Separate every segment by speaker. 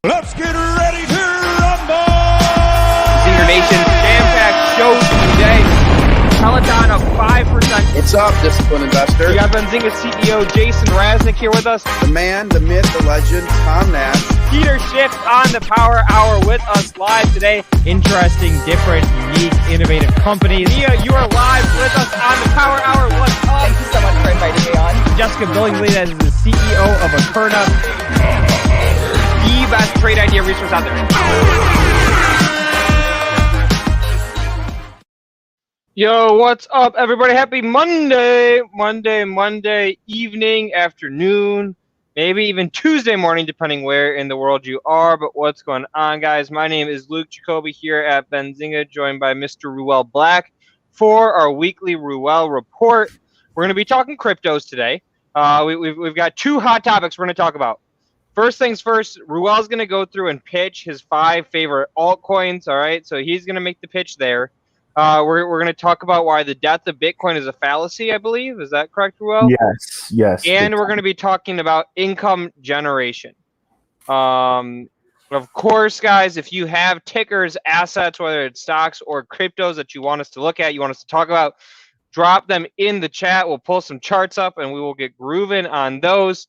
Speaker 1: Let's get ready to rumble!
Speaker 2: Benzinga Nation, jam-packed show today. Peloton up 5%.
Speaker 3: What's up, disciplined investor?
Speaker 2: We got Benzinga CEO Jason Raznick here with us.
Speaker 3: The man, the myth, the legend, Tom Nash.
Speaker 2: Peter Schiff on the Power Hour with us live today.
Speaker 4: Interesting, different, unique, innovative companies.
Speaker 2: Mia, you are live with us on the Power Hour. What's up?
Speaker 5: Thank you so much for inviting me on.
Speaker 4: Jessica Billingsley, that is the CEO of Akerna.
Speaker 2: The best trade idea resource out there. Yo, what's up, everybody? Happy Monday. Monday evening, afternoon, maybe even Tuesday morning, depending where in the world you are. But what's going on, guys? My name is Luke Jacobi here at Benzinga, joined by Mr. Ruell Black for our weekly Ruell report. We're going to be talking cryptos today. We've got two hot topics we're going to talk about. First things first, Ruell's going to go through and pitch his 5 favorite altcoins, all right? So he's going to make the pitch there. We're going to talk about why the death of Bitcoin is a fallacy, I believe. Is that correct, Ruell?
Speaker 6: Yes.
Speaker 2: And we're going to be talking about income generation. Of course, guys, if you have tickers, assets, whether it's stocks or cryptos that you want us to look at, you want us to talk about, drop them in the chat. We'll pull some charts up, and we will get grooving on those.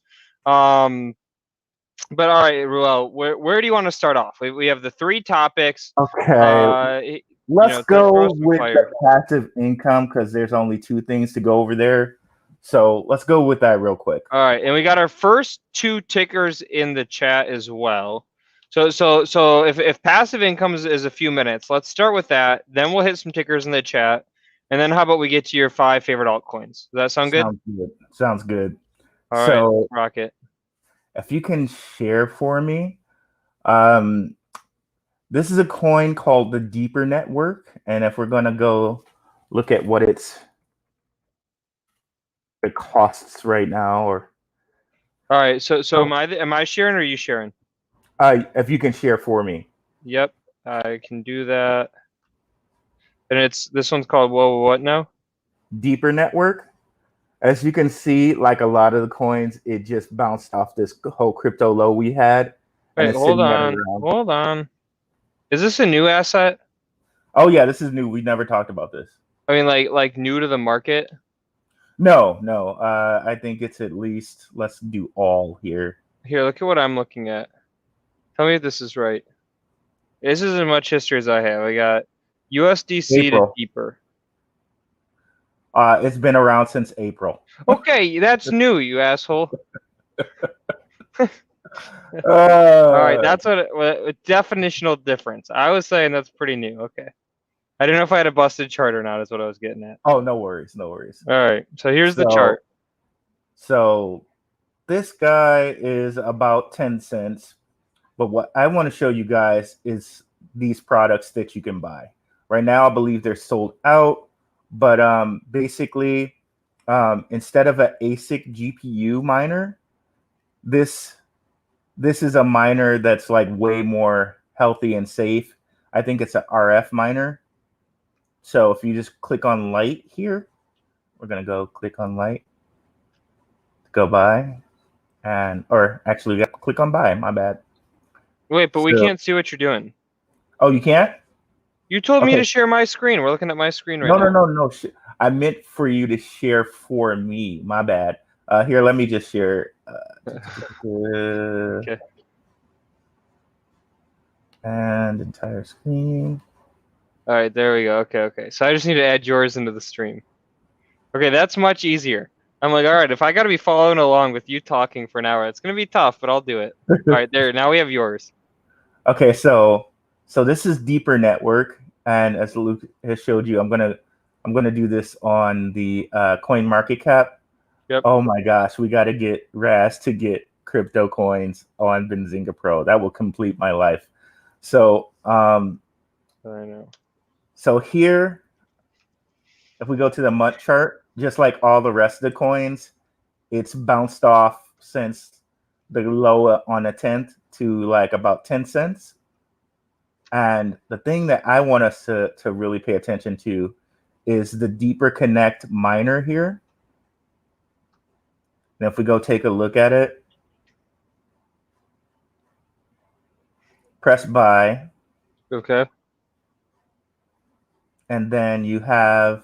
Speaker 2: But all right, Ruell, where do you want to start off? We have the 3 topics.
Speaker 6: Okay. Let's go with the passive income because there's only 2 things to go over there. So let's go with that real quick.
Speaker 2: All right, and we got our first 2 tickers in the chat as well. So if passive income is a few minutes, let's start with that. Then we'll hit some tickers in the chat, and then how about we get to your 5 favorite altcoins? Does that sound good?
Speaker 6: Sounds good.
Speaker 2: All
Speaker 6: so,
Speaker 2: right, rock it.
Speaker 6: If you can share for me, this is a coin called the Deeper Network, and if we're gonna go look at what it costs right now, or
Speaker 2: all right, so am I sharing or are you sharing?
Speaker 6: If you can share for me.
Speaker 2: Yep, I can do that. And this one's called what now?
Speaker 6: Deeper Network. As you can see, like a lot of the coins, it just bounced off this whole crypto low we had.
Speaker 2: Wait, hold on. Is this a new asset?
Speaker 6: Oh yeah, this is new. We never talked about this.
Speaker 2: I mean, like new to the market?
Speaker 6: No. I think it's at least, let's do all here.
Speaker 2: Here, look at what I'm looking at. Tell me if this is right. This is as much history as I have. I got USDC to Deeper.
Speaker 6: It's been around since April.
Speaker 2: Okay, that's new, you asshole. All right, that's what definitional difference. I was saying that's pretty new. Okay, I didn't know if I had a busted chart or not. Is what I was getting at.
Speaker 6: Oh, no worries.
Speaker 2: All right, so here's the chart.
Speaker 6: So this guy is about 10 cents, but what I want to show you guys is these products that you can buy. Right now, I believe they're sold out. But basically, instead of an ASIC GPU miner, this is a miner that's like way more healthy and safe. I think it's an RF miner. So if you just click on light here, we're gonna go click on light, go buy, or actually we got to click on buy. My bad.
Speaker 2: Wait, but we can't see what you're doing.
Speaker 6: Oh, you can't?
Speaker 2: You told me to share my screen. We're looking at my screen right now.
Speaker 6: No. I meant for you to share for me. My bad. Here, let me just share.
Speaker 2: Okay.
Speaker 6: And entire screen.
Speaker 2: All right, there we go. Okay. So I just need to add yours into the stream. Okay, that's much easier. I'm like, all right, if I got to be following along with you talking for an hour, it's going to be tough, but I'll do it. All right, there. Now we have yours.
Speaker 6: Okay, so this is Deeper Network, and as Luke has showed you, I'm gonna do this on the Coin Market Cap.
Speaker 2: Yep.
Speaker 6: Oh my gosh, we got to get Raz to get crypto coins on Benzinga Pro. That will complete my life. So
Speaker 2: I know.
Speaker 6: So here, if we go to the month chart, just like all the rest of the coins, it's bounced off since the low on the 10th to like about 10 cents. And the thing that I want us to really pay attention to is the Deeper Connect miner here. And if we go take a look at it, press buy,
Speaker 2: Okay.
Speaker 6: and then you have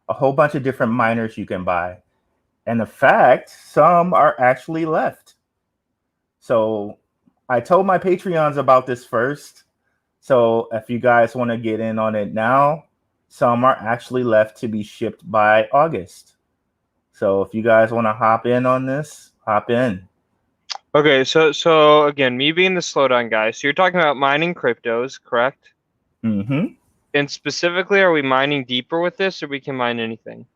Speaker 6: a whole bunch of different miners you can buy. And in fact, some are actually left. So I told my Patreons about this first. So if you guys want to get in on it now, some are actually left to be shipped by August. So if you guys want to hop in on this, hop in.
Speaker 2: Okay, so again, me being the slowdown guy, so you're talking about mining cryptos, correct?
Speaker 6: Mm-hmm.
Speaker 2: And specifically, are we mining deeper with this, or we can mine anything?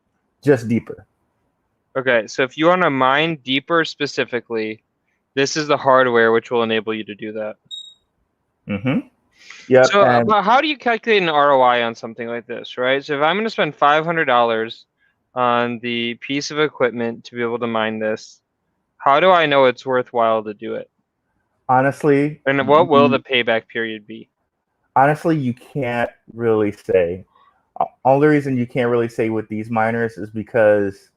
Speaker 6: Just deeper.
Speaker 2: Okay, so if you want to mine deeper specifically, this is the hardware which will enable you to do that.
Speaker 6: Mm-hmm. Yeah.
Speaker 2: So, but how do you calculate an ROI on something like this, right? So if I'm going to spend $500 on the piece of equipment to be able to mine this, how do I know it's worthwhile to do it?
Speaker 6: Honestly,
Speaker 2: And what will the payback period be?
Speaker 6: honestly, you can't really say. Only reason you can't really say with these miners is because,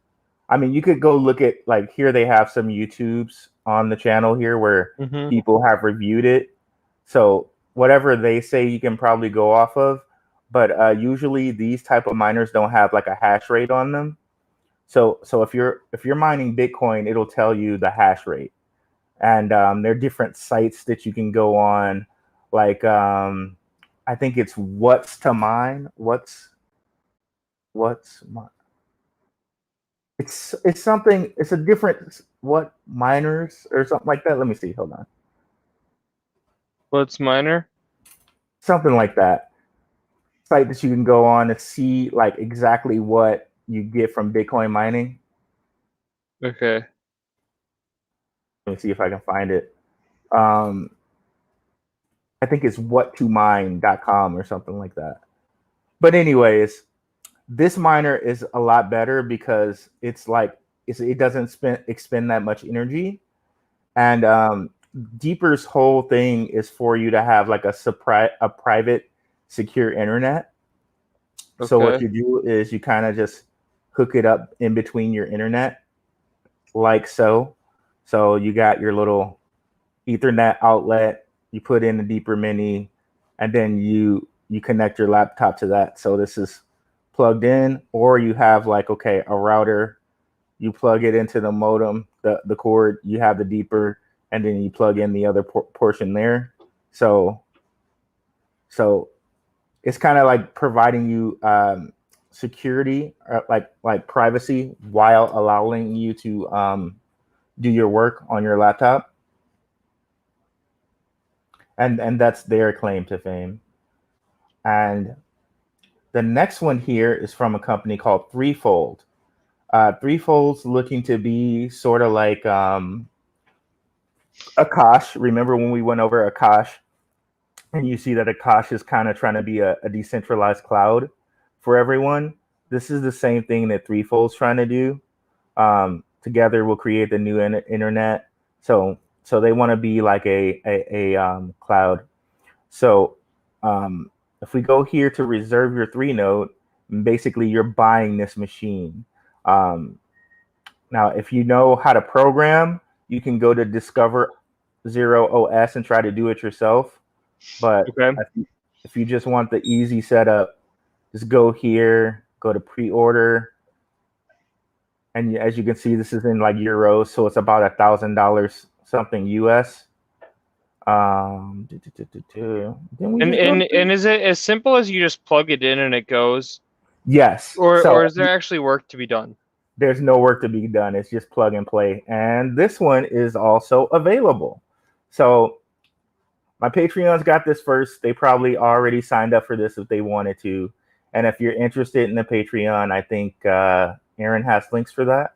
Speaker 6: I mean, you could go look at, like, here they have some YouTubes on the channel here where people have reviewed it. So whatever they say, you can probably go off of. But usually these type of miners don't have like a hash rate on them. So if you're mining Bitcoin, it'll tell you the hash rate. And there are different sites that you can go on, like I think it's what's to mine. What's mine? It's something. It's a different what miners or something like that. Let me see. Hold on.
Speaker 2: What's miner?
Speaker 6: Something like that. Site that you can go on to see like exactly what you get from Bitcoin mining.
Speaker 2: Okay.
Speaker 6: Let me see if I can find it. I think it's whattomine.com or something like that. But anyways, this miner is a lot better because it doesn't expend that much energy. And Deeper's whole thing is for you to have like a private secure internet.
Speaker 2: Okay.
Speaker 6: So what you do is you kind of just hook it up in between your internet like so. So you got your little Ethernet outlet, you put in the Deeper Mini, and then you connect your laptop to that. So this is plugged in, or you have like, okay, a router, you plug it into the modem, the cord, you have the Deeper, and then you plug in the other portion there. So it's kind of like providing you security, like privacy, while allowing you to do your work on your laptop. And that's their claim to fame. And the next one here is from a company called Threefold. Threefold's looking to be sort of like Akash. Remember when we went over Akash? And you see that Akash is kind of trying to be a decentralized cloud for everyone. This is the same thing that Threefold's trying to do. Together we'll create the new internet. So they want to be like a cloud. So if we go here to reserve your 3 node, basically you're buying this machine. Now, if you know how to program, you can go to Discover Zero OS and try to do it yourself. But
Speaker 2: Okay.
Speaker 6: if you just want the easy setup, just go here, go to pre-order. And as you can see, this is in like euros, so it's about $1,000 something US.
Speaker 2: And is it as simple as you just plug it in and it goes?
Speaker 6: Yes.
Speaker 2: Or is there actually work to be done?
Speaker 6: There's no work to be done. It's just plug and play. And this one is also available. So my Patreons got this first. They probably already signed up for this if they wanted to. And if you're interested in the Patreon, I think Aaron has links for that.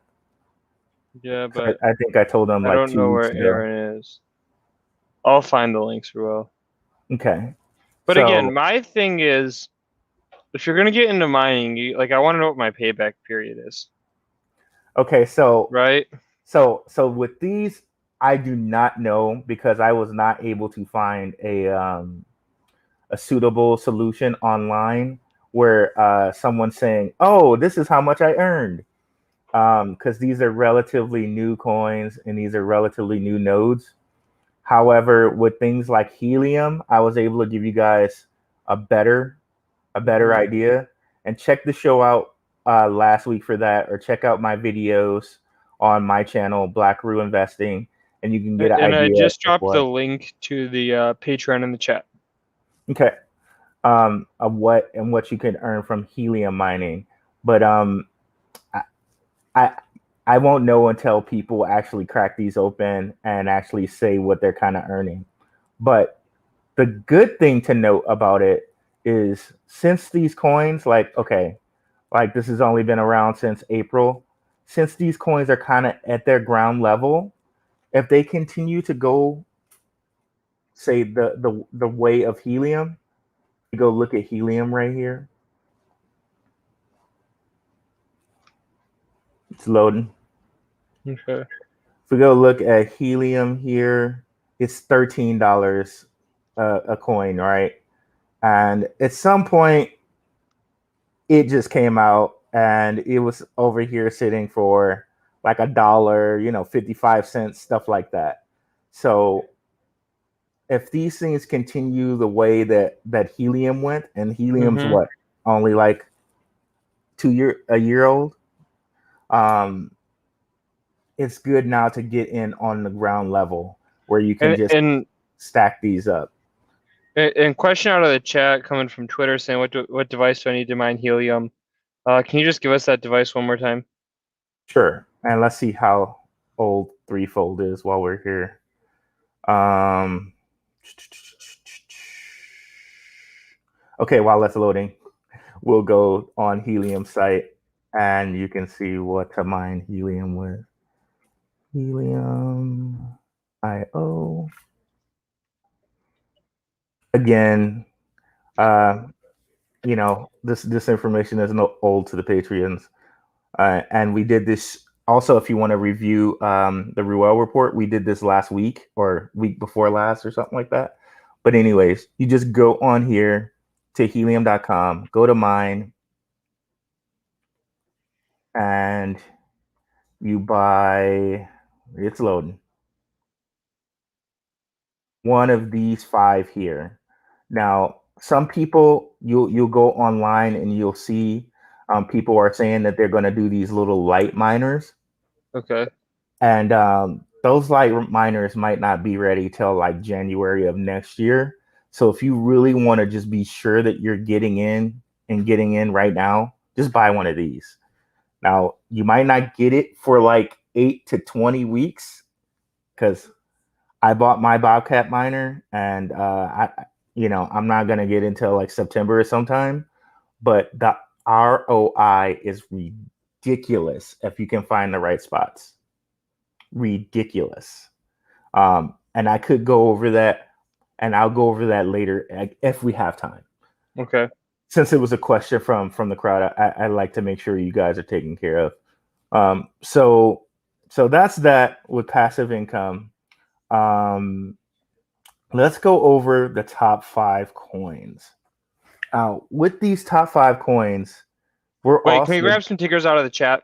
Speaker 2: Yeah, but
Speaker 6: I think I told him
Speaker 2: I
Speaker 6: like
Speaker 2: don't
Speaker 6: 2
Speaker 2: know
Speaker 6: weeks
Speaker 2: where
Speaker 6: ago.
Speaker 2: Aaron is. I'll find the links, Ruell.
Speaker 6: Okay.
Speaker 2: But
Speaker 6: So,
Speaker 2: again, my thing is, if you're gonna get into mining, I want to know what my payback period is.
Speaker 6: okay, so
Speaker 2: Right.
Speaker 6: So with these, I do not know because I was not able to find a suitable solution online where someone's saying, "Oh, this is how much I earned," because these are relatively new coins and these are relatively new nodes. However, with things like Helium, I was able to give you guys a better idea. And check the show out last week for that, or check out my videos on my channel, Black Ruell Investing, and you can get an
Speaker 2: And
Speaker 6: idea.
Speaker 2: I just
Speaker 6: of
Speaker 2: dropped the link to the Patreon in the chat.
Speaker 6: Okay. Of what you can earn from helium mining, but I won't know until people actually crack these open and actually say what they're kind of earning. But the good thing to note about it is, since these coins, like this has only been around since April, since these coins are kind of at their ground level, if they continue to go, say, the way of helium, go look at helium right here. It's loading.
Speaker 2: Okay.
Speaker 6: If we go look at helium here, it's $13 a coin, right? And at some point, it just came out and it was over here sitting for like $1, 55 cents, stuff like that. So if these things continue the way that helium went, and helium's what, only like a year old, it's good now to get in on the ground level where you can just stack these up.
Speaker 2: And question out of the chat coming from Twitter saying, what device do I need to mine helium? Can you just give us that device one more time?
Speaker 6: Sure. And let's see how old Threefold is while we're here. Okay, while that's loading, we'll go on Helium site and you can see what to mine helium with. Helium IO. Again, this information is no old to the Patreons. And we did this also. If you want to review the Ruell report, we did this last week or week before last or something like that. But anyways, you just go on here to helium.com, go to mine, and you buy, it's loading, one of these 5 here. Now, some people, you'll go online and you'll see people are saying that they're going to do these little light miners.
Speaker 2: Okay.
Speaker 6: And those light miners might not be ready till like January of next year. So if you really want to just be sure that you're getting in right now, just buy one of these. Now, you might not get it for like 8 to 20 weeks, because I bought my Bobcat miner and I'm not going to get until like September or sometime, but the ROI is ridiculous if you can find the right spots. Ridiculous. And I could go over that, and I'll go over that later if we have time.
Speaker 2: Okay.
Speaker 6: Since it was a question from the crowd, I like to make sure you guys are taken care of. So that's that with passive income. Let's go over the top 5 coins. With these top 5 coins,
Speaker 2: can we grab some tickers out of the chat?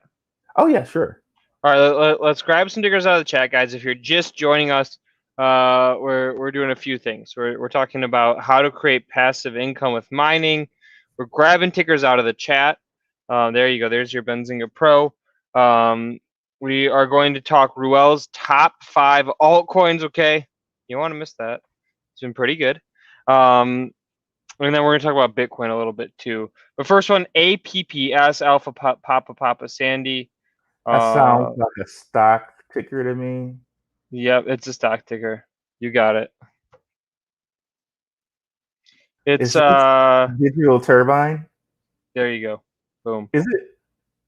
Speaker 6: Oh yeah, sure.
Speaker 2: All right, let's grab some tickers out of the chat, guys. If you're just joining us, we're doing a few things. We're talking about how to create passive income with mining. We're grabbing tickers out of the chat. There you go. There's your Benzinga Pro. We are going to talk Ruell's top 5 altcoins. Okay, you don't want to miss that. It's been pretty good. And then we're going to talk about Bitcoin a little bit too. But first one, APPS, Alpha Papa Sandy.
Speaker 6: That sounds like a stock ticker to me.
Speaker 2: Yep, it's a stock ticker. You got it. It's
Speaker 6: Digital Turbine.
Speaker 2: There you go. Boom.
Speaker 6: Is it?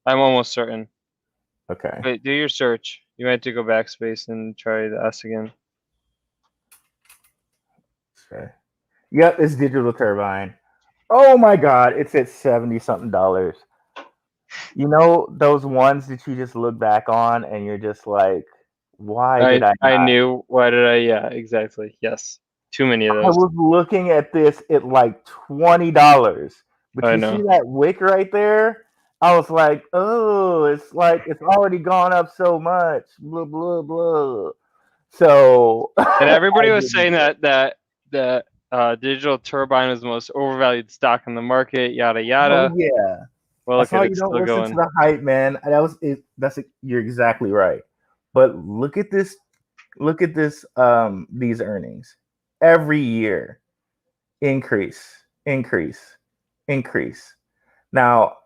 Speaker 2: I'm almost certain.
Speaker 6: Okay.
Speaker 2: Wait, do your search. You might have to go backspace and try the S again.
Speaker 6: Okay. Yep, it's Digital Turbine. Oh my God, it's at $70-something. You know those ones that you just look back on and you're just like, why did I not?
Speaker 2: I knew. Why did I? Yeah, exactly. Yes. Too many of those.
Speaker 6: I was looking at this at like $20. But you see that wick right there? I was like, oh, it's like it's already gone up so much. Blah, blah, blah. So
Speaker 2: And everybody
Speaker 6: I
Speaker 2: was
Speaker 6: didn't-
Speaker 2: saying that Digital Turbine was the most overvalued stock in the market, yada yada.
Speaker 6: Oh yeah.
Speaker 2: Well,
Speaker 6: That's
Speaker 2: look at
Speaker 6: why
Speaker 2: it
Speaker 6: you don't
Speaker 2: still
Speaker 6: listen
Speaker 2: going.
Speaker 6: to the hype, man. That was it. You're exactly right. But look at this. Look at this. These earnings every year increase, increase, increase. Now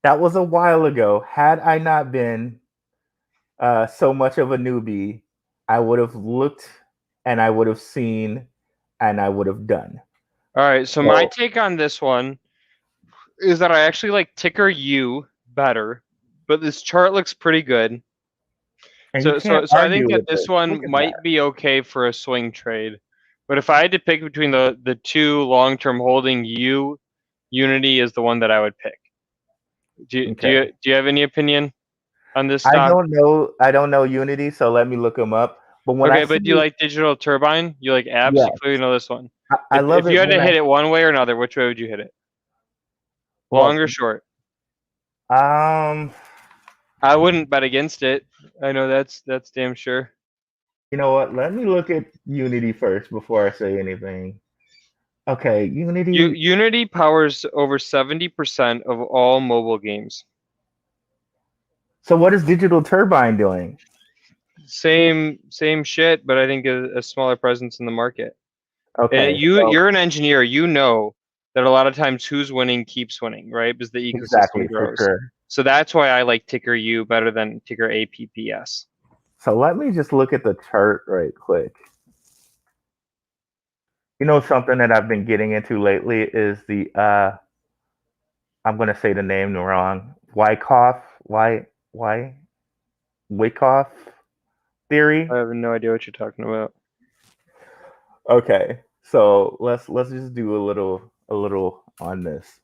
Speaker 6: that was a while ago. Had I not been so much of a newbie, I would have looked and I would have seen and I would have done.
Speaker 2: All right, so my take on this one is that I actually like ticker U better, but this chart looks pretty good.
Speaker 6: And
Speaker 2: So
Speaker 6: you can't
Speaker 2: I
Speaker 6: argue
Speaker 2: think that
Speaker 6: with
Speaker 2: this
Speaker 6: this.
Speaker 2: one
Speaker 6: Look at
Speaker 2: might
Speaker 6: that.
Speaker 2: be okay for a swing trade. But if I had to pick between the two long-term holding, Unity is the one that I would pick. Do you have any opinion on this
Speaker 6: I
Speaker 2: stock?
Speaker 6: don't know. I don't know Unity, so let me look them up. But when I
Speaker 2: Okay,
Speaker 6: see
Speaker 2: but do you like Digital Turbine? You like apps?
Speaker 6: yeah,
Speaker 2: You clearly know this one.
Speaker 6: I love
Speaker 2: If
Speaker 6: it
Speaker 2: you had
Speaker 6: when
Speaker 2: to hit it one way or another, which way would you hit it? Long or short?
Speaker 6: um
Speaker 2: I wouldn't bet against it. I know that's damn sure.
Speaker 6: you know what? Let me look at Unity first before I say anything. Okay, Unity.
Speaker 2: Unity powers over 70% of all mobile games.
Speaker 6: So what is Digital Turbine doing?
Speaker 2: Same shit, but I think a smaller presence in the market.
Speaker 6: Okay,
Speaker 2: You're an engineer. You know that a lot of times who's winning keeps winning, right? Because the
Speaker 6: exactly
Speaker 2: ecosystem
Speaker 6: for
Speaker 2: grows.
Speaker 6: sure.
Speaker 2: So that's why I like ticker U better than ticker APPS.
Speaker 6: So let me just look at the chart right quick. You know something that I've been getting into lately is the I'm gonna say the name wrong. Wyckoff theory.
Speaker 2: I have no idea what you're talking about.
Speaker 6: Okay, so let's just do a little on this.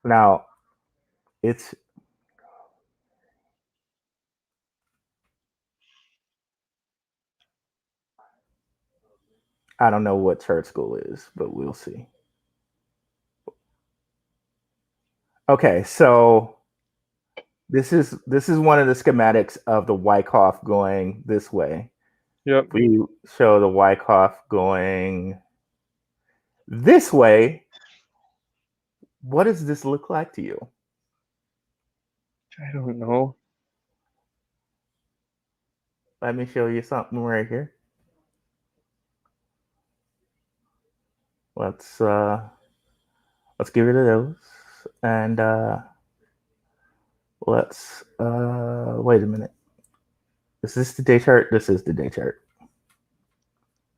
Speaker 6: Now, it's I don't know what chart school is, but we'll see. Okay, so this is one of the schematics of the Wyckoff going this way.
Speaker 2: Yep.
Speaker 6: We show the Wyckoff going this way. What does this look like to you?
Speaker 2: I don't know.
Speaker 6: Let me show you something right here. Let's get rid of those and let's wait a minute. Is this the day chart? This is the day chart.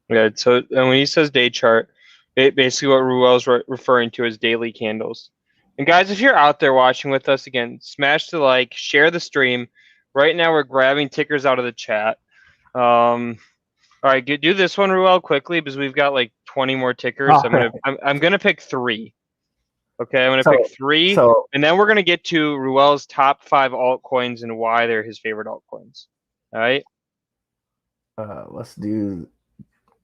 Speaker 2: Yeah. So and when he says day chart, basically what Ruell's referring to is daily candles. And guys, if you're out there watching with us again, smash the like, share the stream. Right now we're grabbing tickers out of the chat. All right, do this one, Ruel, quickly because we've got like 20 more tickers. I'm gonna pick 3. Okay, I'm gonna pick 3, and then we're gonna get to Ruel's top 5 altcoins and why they're his favorite altcoins. All right.
Speaker 6: Let's do.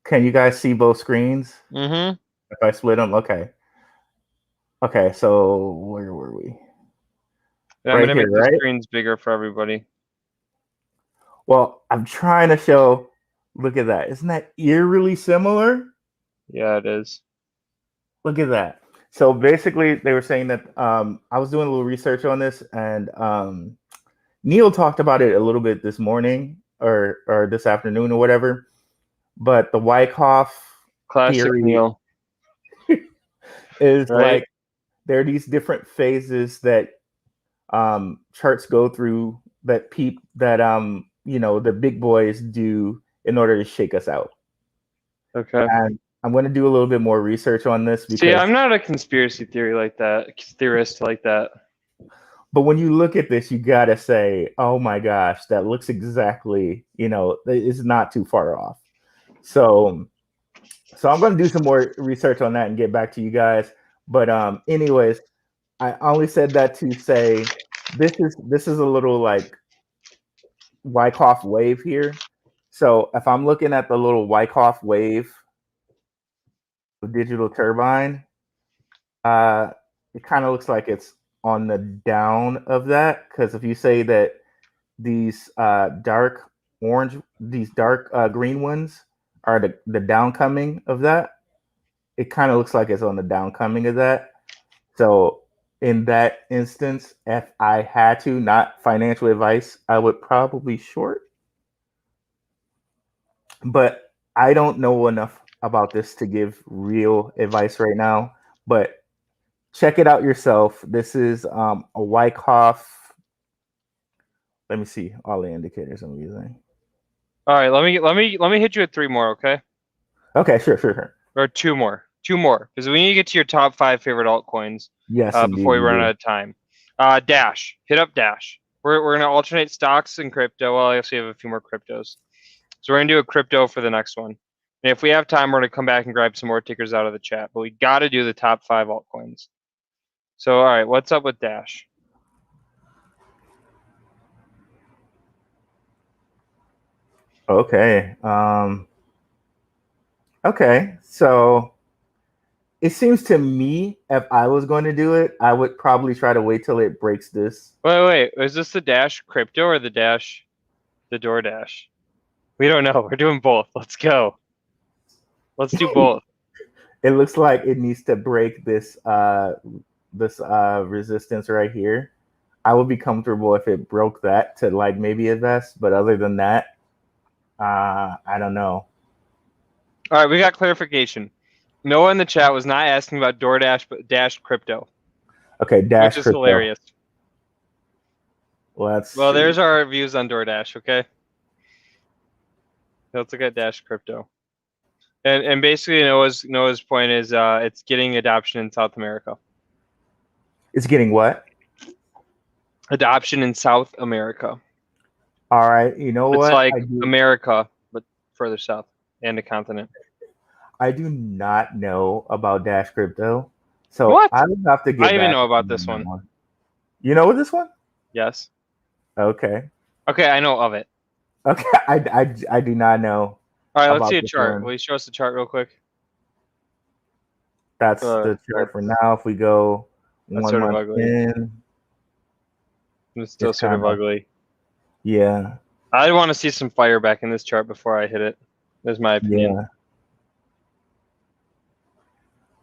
Speaker 6: Can you guys see both screens?
Speaker 2: Mm-hmm.
Speaker 6: If I split them, okay. Okay, so where were we?
Speaker 2: I'm gonna make the screens bigger for everybody.
Speaker 6: Well, I'm trying to show. Look at that. Isn't that eerily similar?
Speaker 2: Yeah, it is.
Speaker 6: Look at that. So basically, they were saying that I was doing a little research on this, and Neil talked about it a little bit this morning or this afternoon or whatever. But the Wyckoff theory
Speaker 2: Neil
Speaker 6: is
Speaker 2: right?
Speaker 6: like there are these different phases that charts go through that the big boys do in order to shake us out.
Speaker 2: Okay.
Speaker 6: And I'm going to do a little bit more research on this because
Speaker 2: see, I'm not a conspiracy theorist like that.
Speaker 6: But when you look at this, you gotta say, "Oh my gosh, that looks exactly it's not too far off." So I'm going to do some more research on that and get back to you guys. But anyways, I only said that to say this is a little like Wyckoff wave here. So if I'm looking at the little Wyckoff wave of Digital Turbine, it kind of looks like it's on the down of that, because if you say that these dark orange, these dark green ones are the downcoming of that. It kind of looks like it's on the downcoming of that. So in that instance, if I had to, not financial advice, I would probably short. But I don't know enough about this to give real advice right now. But check it out yourself. This is a Wyckoff. Let me see all the indicators I'm using.
Speaker 2: All right, let me hit you with 3 more, okay?
Speaker 6: Okay, sure.
Speaker 2: Or 2 more, because we need to get to your top 5 favorite altcoins.
Speaker 6: Yes,
Speaker 2: Before we run out of time. Dash, hit up Dash. We're gonna alternate stocks and crypto. Well, I actually have a few more cryptos, so we're gonna do a crypto for the next one. And if we have time, we're gonna come back and grab some more tickers out of the chat. But we got to do the top 5 altcoins. So, all right, what's up with Dash?
Speaker 6: Okay. Okay. So it seems to me, if I was going to do it, I would probably try to wait till it breaks this.
Speaker 2: Wait. Is this the Dash crypto or the DoorDash? We don't know. We're doing both. Let's go. Let's do both.
Speaker 6: It looks like it needs to break this resistance right here. I would be comfortable if it broke that to like maybe invest, but other than that, I don't know.
Speaker 2: All right, we got clarification. Noah in the chat was not asking about DoorDash, but Dash crypto.
Speaker 6: Okay, Dash
Speaker 2: which is
Speaker 6: crypto.
Speaker 2: hilarious.
Speaker 6: Well,
Speaker 2: there's our views on DoorDash. Okay, let's look at Dash crypto. And basically Noah's point is it's getting adoption in South America.
Speaker 6: It's getting what?
Speaker 2: Adoption in South America.
Speaker 6: All right, you know what?
Speaker 2: It's like America, but further south and a continent.
Speaker 6: I do not know about Dash crypto, so
Speaker 2: what?
Speaker 6: I would have to get.
Speaker 2: I even know about this one.
Speaker 6: You know this one?
Speaker 2: Yes.
Speaker 6: Okay.
Speaker 2: Okay, I know of it.
Speaker 6: Okay, I do not know.
Speaker 2: All right, let's see a chart. Will you show us the chart real quick?
Speaker 6: That's the chart for now. If we go 1 month in,
Speaker 2: it's still sort of ugly.
Speaker 6: Yeah.
Speaker 2: I want to see some fire back in this chart before I hit it. That's my opinion.
Speaker 6: Yeah.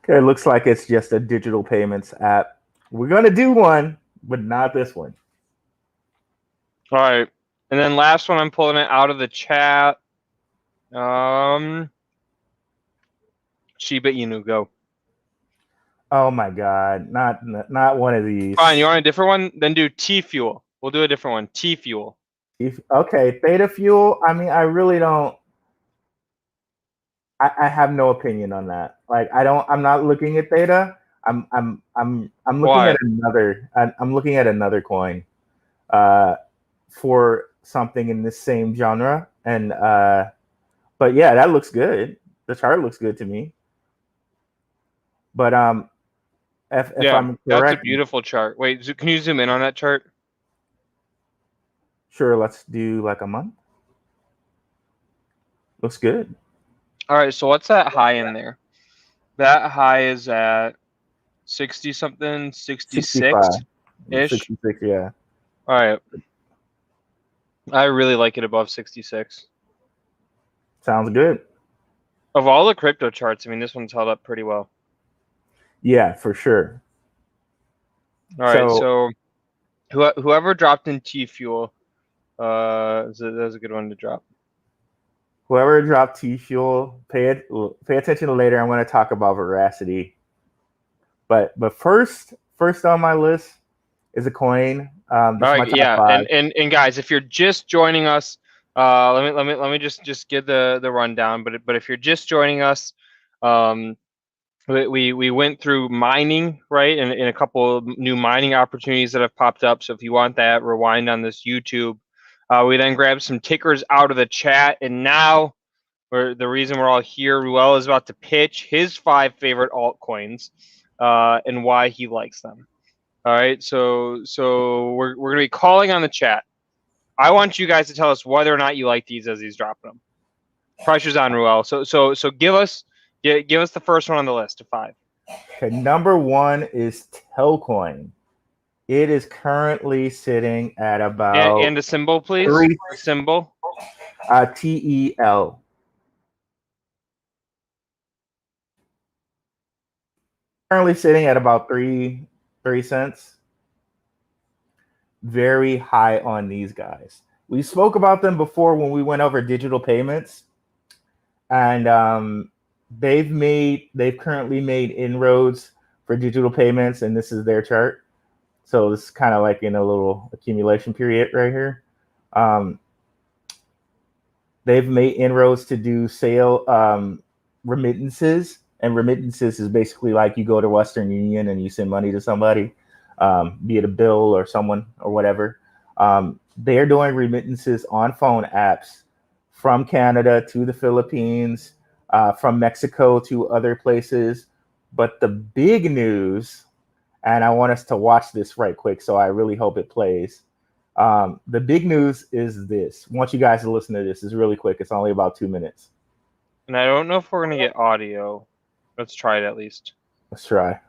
Speaker 6: Okay, it looks like it's just a digital payments app. We're gonna do one, but not this one.
Speaker 2: All right, and then last one, I'm pulling it out of the chat. Shiba Inu, go.
Speaker 6: Oh my God, not one of these.
Speaker 2: Fine, you want a different one? Then do T Fuel. We'll do a different one. T Fuel.
Speaker 6: Okay, Theta Fuel. I mean, I really don't. I have no opinion on that. Like, I'm not looking at Theta. I'm looking at another. I'm looking at another coin, for something in the same genre. And but yeah, that looks good. The chart looks good to me. But if I'm correct,
Speaker 2: that's a beautiful chart. Wait, can you zoom in on that chart?
Speaker 6: Sure, let's do like a month. Looks good.
Speaker 2: All right, so what's that high in there? That high is at 60 something, 66-ish.
Speaker 6: 66, yeah.
Speaker 2: All right. I really like it above 66.
Speaker 6: Sounds good.
Speaker 2: Of all the crypto charts, I mean, this one's held up pretty well.
Speaker 6: Yeah, for sure.
Speaker 2: All right, so whoever dropped in T Fuel, that was a good one to drop.
Speaker 6: Whoever dropped T Fuel, pay attention later. I want to talk about Verasity. But first on my list is a coin.
Speaker 2: All right, yeah, and guys, if you're just joining us, let me just give the rundown. But if you're just joining us, we went through mining, right, and a couple of new mining opportunities that have popped up. So if you want that, rewind on this YouTube. We then grabbed some tickers out of the chat, and now the reason we're all here, Ruell is about to pitch his 5 favorite altcoins and why he likes them. All right, so we're gonna be calling on the chat. I want you guys to tell us whether or not you like these as he's dropping them. Pressure's on Ruell. So give us the first one on the list of 5.
Speaker 6: Okay, number 1 is Telcoin. It is currently sitting at about
Speaker 2: and a symbol, please. A symbol.
Speaker 6: TEL. Currently sitting at about 3 cents. Very high on these guys. We spoke about them before when we went over digital payments, and they've currently made inroads for digital payments, and this is their chart. So this is kind of like in a little accumulation period right here. They've made inroads to do sale remittances, and remittances is basically like you go to Western Union and you send money to somebody, be it a bill or someone or whatever. They're doing remittances on phone apps from Canada to the Philippines, from Mexico to other places. But the big news, and I want us to watch this right quick, so I really hope it plays. The big news is this. I want you guys to listen to this. It's really quick. It's only about 2 minutes.
Speaker 2: And I don't know if we're going to get audio. Let's try it at least.
Speaker 6: Let's try.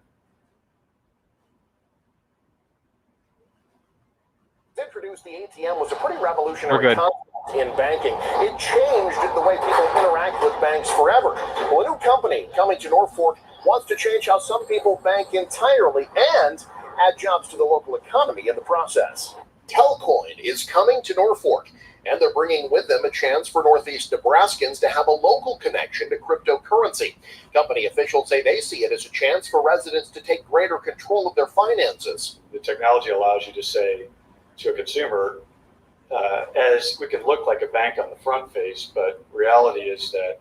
Speaker 7: Introduced the ATM was a pretty revolutionary
Speaker 2: good.
Speaker 7: concept in banking. It changed the way people interact with banks forever. Well, a new company coming to Norfolk wants to change how some people bank entirely and add jobs to the local economy in the process. Telcoin is coming to Norfolk, and they're bringing with them a chance for Northeast Nebraskans to have a local connection to cryptocurrency. Company officials say they see it as a chance for residents to take greater control of their finances.
Speaker 8: The technology allows you to say to a consumer, as we can look like a bank on the front face, but reality is that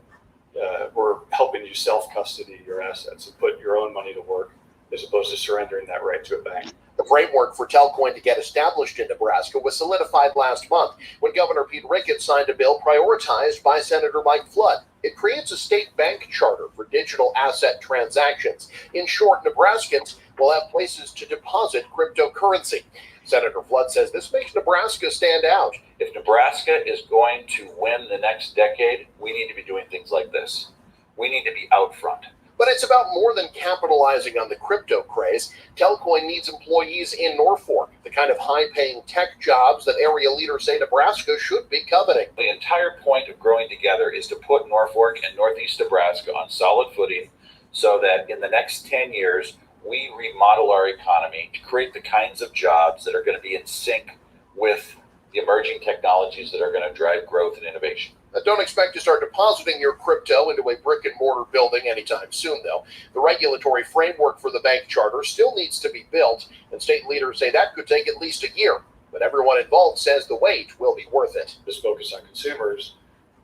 Speaker 8: we're helping you self-custody your assets and put your own money to work as opposed to surrendering that right to a bank.
Speaker 7: The framework for Telcoin to get established in Nebraska was solidified last month when Governor Pete Ricketts signed a bill prioritized by Senator Mike Flood. It creates a state bank charter for digital asset transactions. In short, Nebraskans will have places to deposit cryptocurrency. Senator Flood says this makes Nebraska stand out.
Speaker 9: If Nebraska is going to win the next decade, we need to be doing things like this. We need to be out front.
Speaker 7: But it's about more than capitalizing on the crypto craze. Telcoin needs employees in Norfolk, the kind of high-paying tech jobs that area leaders say Nebraska should be coveting.
Speaker 9: The entire point of growing together is to put Norfolk and Northeast Nebraska on solid footing so that in the next 10 years, we remodel our economy to create the kinds of jobs that are going to be in sync with the emerging technologies that are going to drive growth and innovation.
Speaker 7: Don't expect to start depositing your crypto into a brick and mortar building anytime soon, though. The regulatory framework for the bank charter still needs to be built, and state leaders say that could take at least a year. But everyone involved says the wait will be worth it.
Speaker 8: This focus on consumers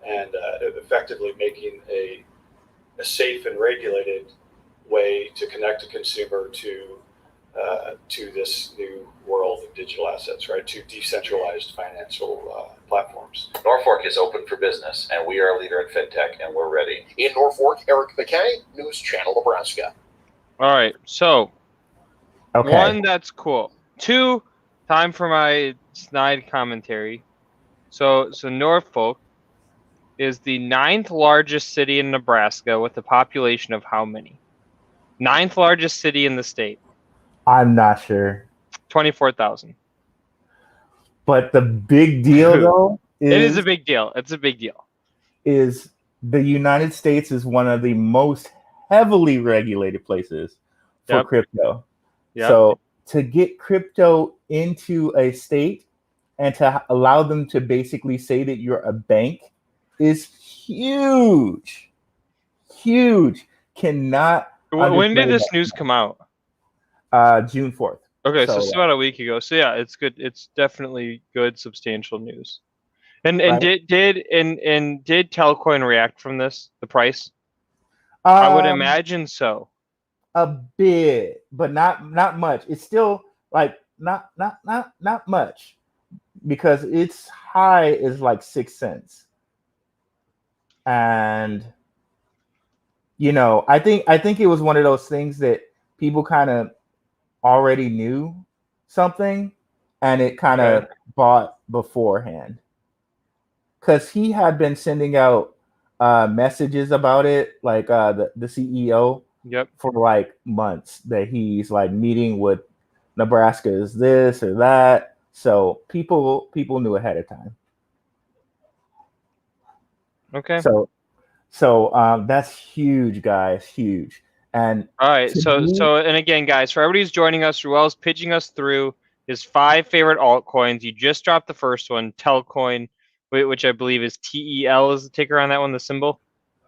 Speaker 8: and effectively making a safe and regulated way to connect a consumer to this new world of digital assets, right? To decentralized financial platforms.
Speaker 9: Norfolk is open for business, and we are a leader in fintech, and we're ready.
Speaker 7: In Norfolk, Eric McKay, News Channel Nebraska.
Speaker 2: All right. So,
Speaker 6: Okay.
Speaker 2: one, that's cool. Two, time for my snide commentary. So Norfolk is the 9th largest city in Nebraska with a population of how many? 9th largest city in the state.
Speaker 6: I'm not sure.
Speaker 2: 24,000.
Speaker 6: But the big deal, though,
Speaker 2: It is a big deal. It's a big deal.
Speaker 6: Is the United States is one of the most heavily regulated places for crypto.
Speaker 2: Yep.
Speaker 6: So to get crypto into a state and to allow them to basically say that you're a bank is huge. Huge. Cannot.
Speaker 2: When did this news come out?
Speaker 6: June 4th.
Speaker 2: Okay, so it's about a week ago. So yeah, it's good. It's definitely good, substantial news. And
Speaker 6: Right.
Speaker 2: did Telcoin react from this? The price? I would imagine so.
Speaker 6: A bit, but not much. It's still like not much because its high is like 6 cents. And I think it was one of those things that people kind of already knew something and it kind of bought beforehand. Because he had been sending out messages about it, like the CEO, for like months that he's like meeting with Nebraska's this or that. So people knew ahead of time.
Speaker 2: Okay.
Speaker 6: So that's huge, guys, huge. And
Speaker 2: All right.
Speaker 6: to
Speaker 2: So
Speaker 6: me,
Speaker 2: and again, guys, for everybody who's joining us, Ruell's pitching us through his 5 favorite altcoins. You just dropped the first one, Telcoin, which I believe is TEL is the ticker on that one, the symbol.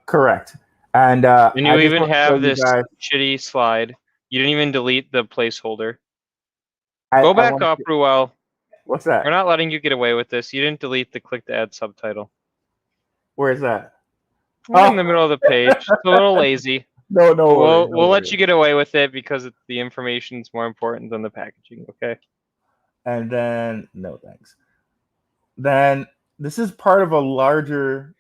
Speaker 6: correct. And
Speaker 2: And
Speaker 6: I
Speaker 2: you
Speaker 6: just
Speaker 2: even
Speaker 6: want to show
Speaker 2: have
Speaker 6: you
Speaker 2: this
Speaker 6: guys.
Speaker 2: shitty slide. You didn't even delete the placeholder.
Speaker 6: I
Speaker 2: Go back
Speaker 6: want
Speaker 2: up,
Speaker 6: to,
Speaker 2: Ruell.
Speaker 6: what's
Speaker 2: We're
Speaker 6: that?
Speaker 2: not letting you get away with this. You didn't delete the click to add subtitle.
Speaker 6: Where is that?
Speaker 2: Right in the middle of the page. It's a little lazy.
Speaker 6: No, no worries.
Speaker 2: We'll let you get away with it because the information's more important than the packaging. Okay.
Speaker 6: And then no thanks. Then this is part of a larger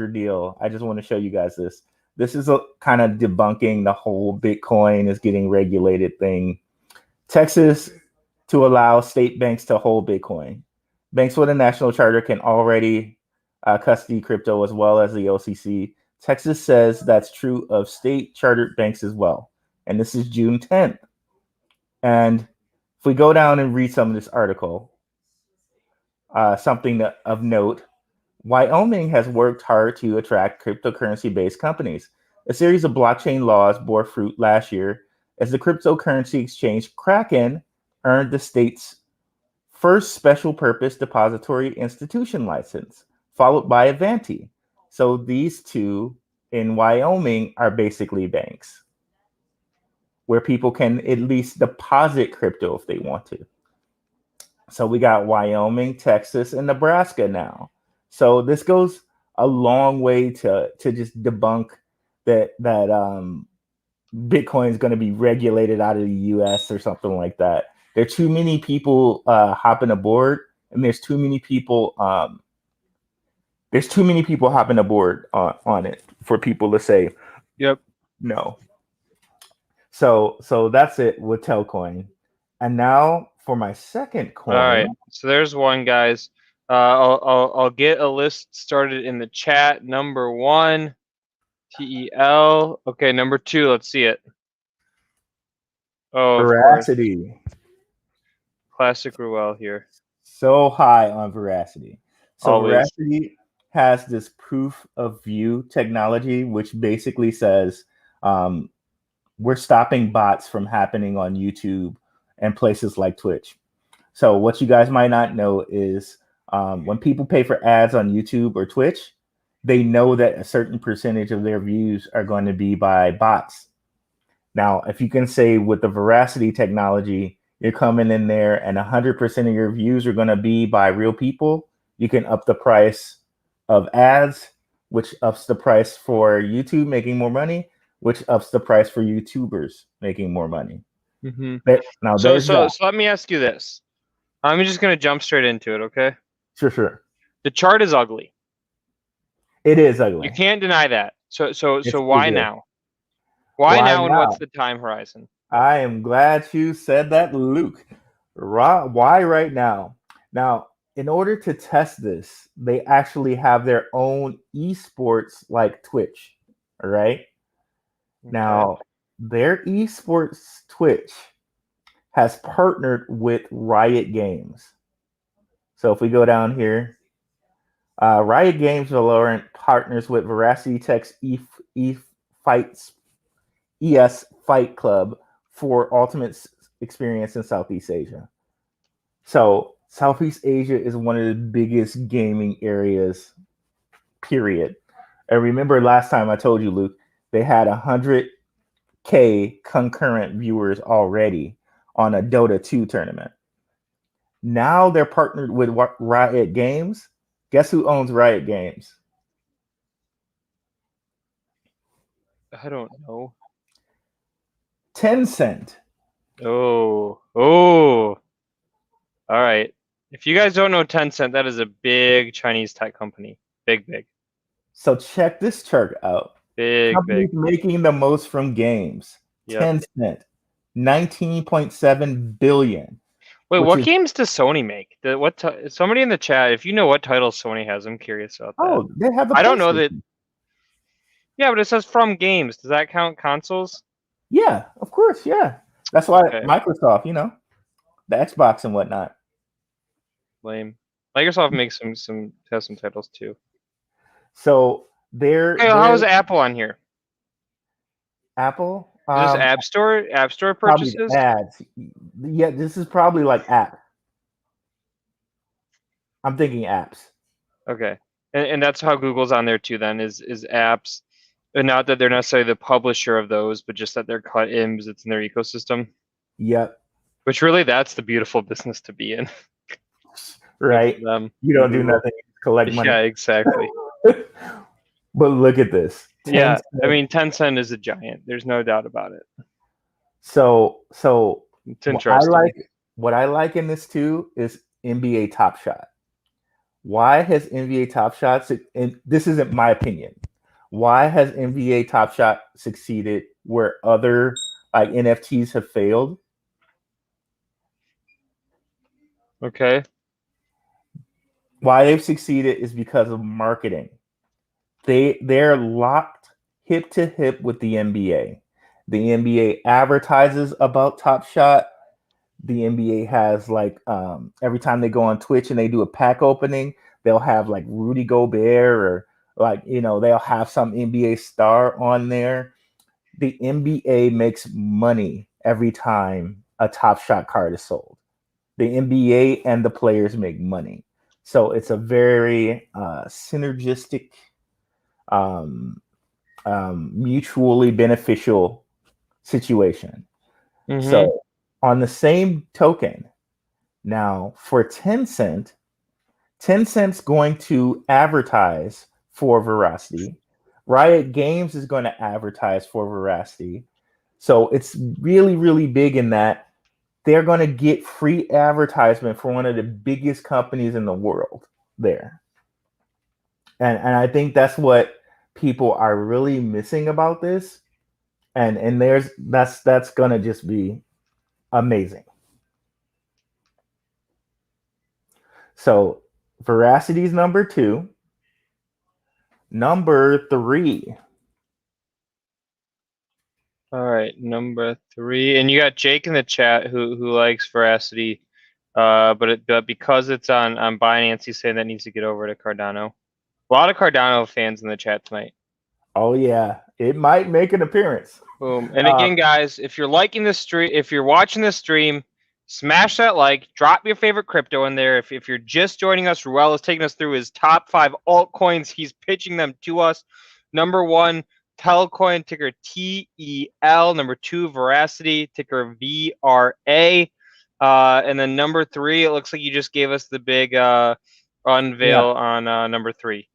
Speaker 6: deal. I just want to show you guys this. This is a kind of debunking the whole Bitcoin is getting regulated thing. Texas to allow state banks to hold Bitcoin. Banks with a national charter can already custody crypto as well as the OCC. Texas says that's true of state chartered banks as well. And this is June 10th. And if we go down and read some of this article, something of note, Wyoming has worked hard to attract cryptocurrency-based companies. A series of blockchain laws bore fruit last year as the cryptocurrency exchange Kraken earned the state's first special purpose depository institution license, followed by Avanti. So these two in Wyoming are basically banks where people can at least deposit crypto if they want to. So we got Wyoming, Texas, and Nebraska now. So this goes a long way to just debunk that Bitcoin is going to be regulated out of the U.S. or something like that. There are too many people hopping aboard, and there's too many people hopping aboard on it for people to say,
Speaker 2: "Yep,
Speaker 6: no." So that's it with Telcoin, and now for my second coin.
Speaker 2: All right. So there's one, guys. I'll get a list started in the chat. Number 1, TEL. Okay, number 2. Let's see it. Oh, of course.
Speaker 6: Verasity.
Speaker 2: Classic Ruell here.
Speaker 6: So high on Verasity. So
Speaker 2: Always.
Speaker 6: Verasity has this proof of view technology, which basically says we're stopping bots from happening on YouTube and places like Twitch. So what you guys might not know is when people pay for ads on YouTube or Twitch, they know that a certain percentage of their views are going to be by bots. Now, if you can say with the Verasity technology, you're coming in there and 100% of your views are going to be by real people, you can up the price of ads, which ups the price for YouTube making more money, which ups the price for YouTubers making more money.
Speaker 2: Mm-hmm.
Speaker 6: Now,
Speaker 2: so let me ask you this. I'm just going to jump straight into it, okay?
Speaker 6: Sure.
Speaker 2: The chart is ugly.
Speaker 6: It is ugly.
Speaker 2: You can't deny that. So why now? Why now, and what's the time horizon?
Speaker 6: I am glad you said that, Luke. Why right now? Now, in order to test this, they actually have their own esports like Twitch. All right. Okay. Now, their esports Twitch has partnered with Riot Games. So if we go down here, Riot Games Valorant partners with Verasity Tech's ES Fight Club for ultimate experience in Southeast Asia. So Southeast Asia is one of the biggest gaming areas, period. And remember last time I told you, Luke, they had 100K concurrent viewers already on a Dota 2 tournament. Now they're partnered with Riot Games. Guess who owns Riot Games?
Speaker 2: I don't know.
Speaker 6: Tencent.
Speaker 2: Oh. All right. If you guys don't know Tencent, that is a big Chinese tech company. Big.
Speaker 6: So check this chart out.
Speaker 2: Big.
Speaker 6: Making the most from games. Yep. Tencent, 19.7 billion.
Speaker 2: Wait, what games does Sony make? Somebody in the chat, if you know what titles Sony has, I'm curious about that.
Speaker 6: Oh, they have.
Speaker 2: I don't know that. Yeah, but it says from games. Does that count consoles?
Speaker 6: Yeah, of course. Yeah, that's why Microsoft, the Xbox and whatnot.
Speaker 2: Lame. Microsoft makes some titles too.
Speaker 6: So They're,
Speaker 2: Hey, how's Apple on here?
Speaker 6: Apple.
Speaker 2: Is this App Store
Speaker 6: Probably
Speaker 2: purchases?
Speaker 6: ads. Yeah, this is probably like app. I'm thinking apps.
Speaker 2: Okay, and that's how Google's on there too. Then is apps, and not that they're necessarily the publisher of those, but just that they're cut in because it's in their ecosystem.
Speaker 6: Yep.
Speaker 2: Which really, that's the beautiful business to be in.
Speaker 6: Right. You don't do nothing. Collect money.
Speaker 2: Yeah, exactly.
Speaker 6: But look at this.
Speaker 2: Yeah, I mean, Tencent is a giant. There's no doubt about it.
Speaker 6: So
Speaker 2: it's interesting.
Speaker 6: What I like in this too is NBA Top Shot. Why has NBA Top Shot, and this isn't my opinion, why has NBA Top Shot succeeded where other like NFTs have failed?
Speaker 2: Okay.
Speaker 6: Why they've succeeded is because of marketing. They're locked hip to hip with the NBA. The NBA advertises about Top Shot. The NBA has like every time they go on Twitch and they do a pack opening, they'll have like Rudy Gobert or like, you know, they'll have some NBA star on there. The NBA makes money every time a Top Shot card is sold. The NBA and the players make money. So it's a very synergistic, mutually beneficial situation.
Speaker 2: Mm-hmm.
Speaker 6: So on the same token, now for Tencent's going to advertise for Verasity. Riot Games is going to advertise for Verasity. So it's really, really big in that they're going to get free advertisement for one of the biggest companies in the world there. And I think that's what people are really missing about this. And that's going to just be amazing. So Veracity's number 2. Number 3.
Speaker 2: All right, number 3, and you got Jake in the chat who likes Verasity, but because it's on Binance, he's saying that needs to get over to Cardano. A lot of Cardano fans in the chat tonight.
Speaker 6: Oh yeah, it might make an appearance.
Speaker 2: Boom! And again, guys, if you're liking this stream, if you're watching this stream, smash that like. Drop your favorite crypto in there. If you're just joining us, Ruell is taking us through his top 5 altcoins. He's pitching them to us. Number 1. Telcoin, ticker TEL. Number 2, Verasity, ticker VRA. And then number 3, it looks like you just gave us the big unveil on number 3.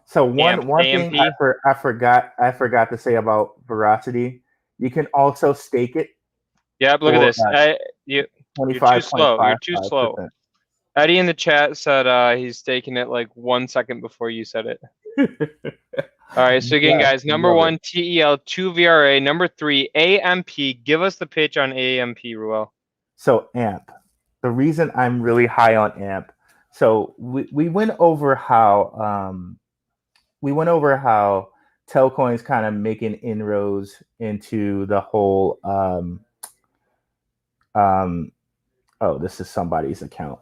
Speaker 6: So one thing I forgot to say about Verasity, you can also stake it.
Speaker 2: Yep, look at this. You're too slow. You're too slow. Eddie in the chat said he's staking it like 1 second before you said it. All right, so again, guys, number 1, TEL, 2, VRA, number 3, AMP. Give us the pitch on AMP, Ruell.
Speaker 6: So AMP, the reason I'm really high on AMP, so we went over how Telcoin's kind of making inroads into the whole this is somebody's account.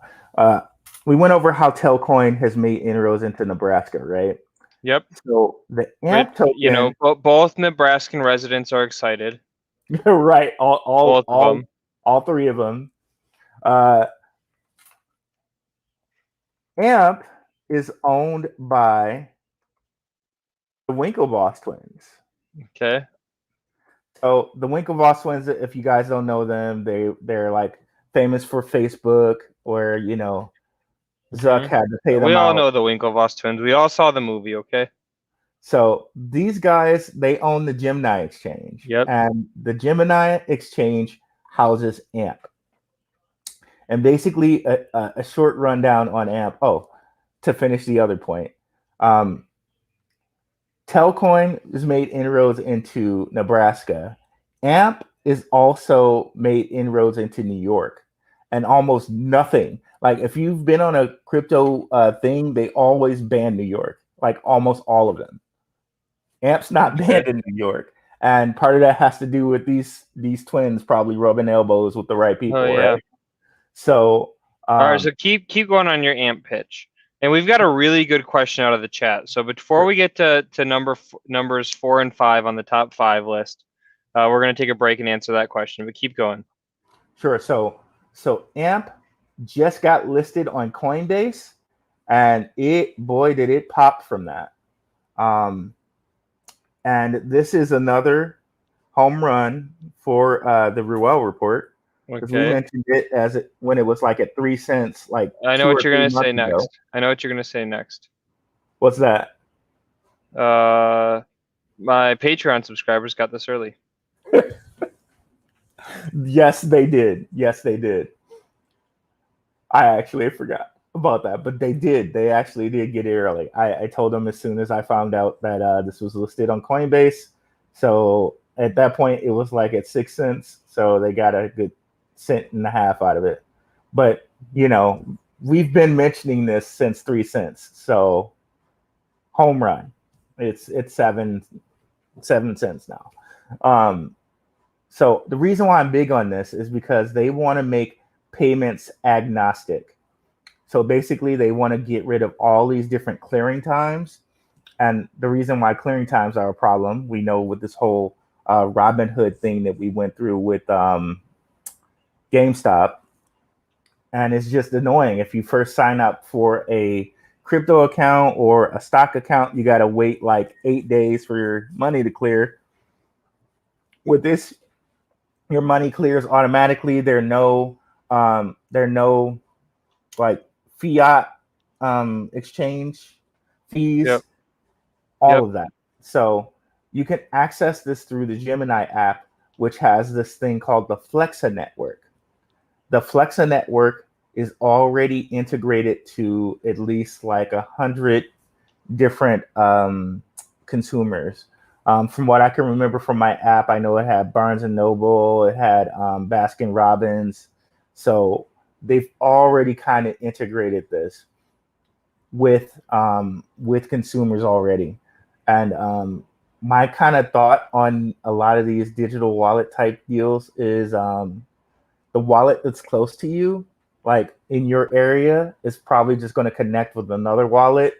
Speaker 6: We went over how Telcoin has made inroads into Nebraska, right?
Speaker 2: Yep.
Speaker 6: So the AMP token,
Speaker 2: you know, both Nebraskan residents are excited.
Speaker 6: Right. All 3 of them. AMP is owned by the Winklevoss twins.
Speaker 2: Okay.
Speaker 6: So the Winklevoss twins, if you guys don't know them, they're like famous for Facebook, where you know Zuck had to pay them out.
Speaker 2: We all know the Winklevoss twins. We all saw the movie, okay?
Speaker 6: So these guys, they own the Gemini exchange.
Speaker 2: Yep.
Speaker 6: And the Gemini exchange houses AMP. And basically a short rundown on AMP. Oh, to finish the other point. Telcoin has made inroads into Nebraska. AMP is also made inroads into New York. And almost nothing. Like if you've been on a crypto thing, they always ban New York. Like almost all of them. AMP's not banned in New York. And part of that has to do with these twins probably rubbing elbows with the right people, right? So
Speaker 2: all right, so keep going on your AMP pitch. And we've got a really good question out of the chat. So before we get to numbers 4 and 5 on the top 5 list, we're going to take a break and answer that question. But keep going.
Speaker 6: Sure. So AMP just got listed on Coinbase, and boy, did it pop from that. And this is another home run for the Ruell report. Because we mentioned it when it was like at 3 cents. Like
Speaker 2: I know what you're gonna say next. I know what you're gonna say next.
Speaker 6: What's that?
Speaker 2: My Patreon subscribers got this early.
Speaker 6: Yes, they did. I actually forgot about that, but they did. They actually did get it early. I told them as soon as I found out that this was listed on Coinbase. So at that point, it was like at 6 cents. So they got a good 1.5 cents out of it. But we've been mentioning this since 3 cents. So home run. It's 7 cents now. So the reason why I'm big on this is because they want to make payments agnostic. So basically they want to get rid of all these different clearing times. And the reason why clearing times are a problem, we know with this whole Robinhood thing that we went through with GameStop. And it's just annoying. If you first sign up for a crypto account or a stock account, you got to wait like 8 days for your money to clear. With this, your money clears automatically. There are no like fiat exchange fees, all of that. So you can access this through the Gemini app, which has this thing called the Flexa network. The Flexa network is already integrated to at least like 100 different consumers. From what I can remember from my app, I know it had Barnes & Noble, it had Baskin Robbins. So they've already kind of integrated this with consumers already. And my kind of thought on a lot of these digital wallet type deals is the wallet that's close to you, like in your area, is probably just going to connect with another wallet.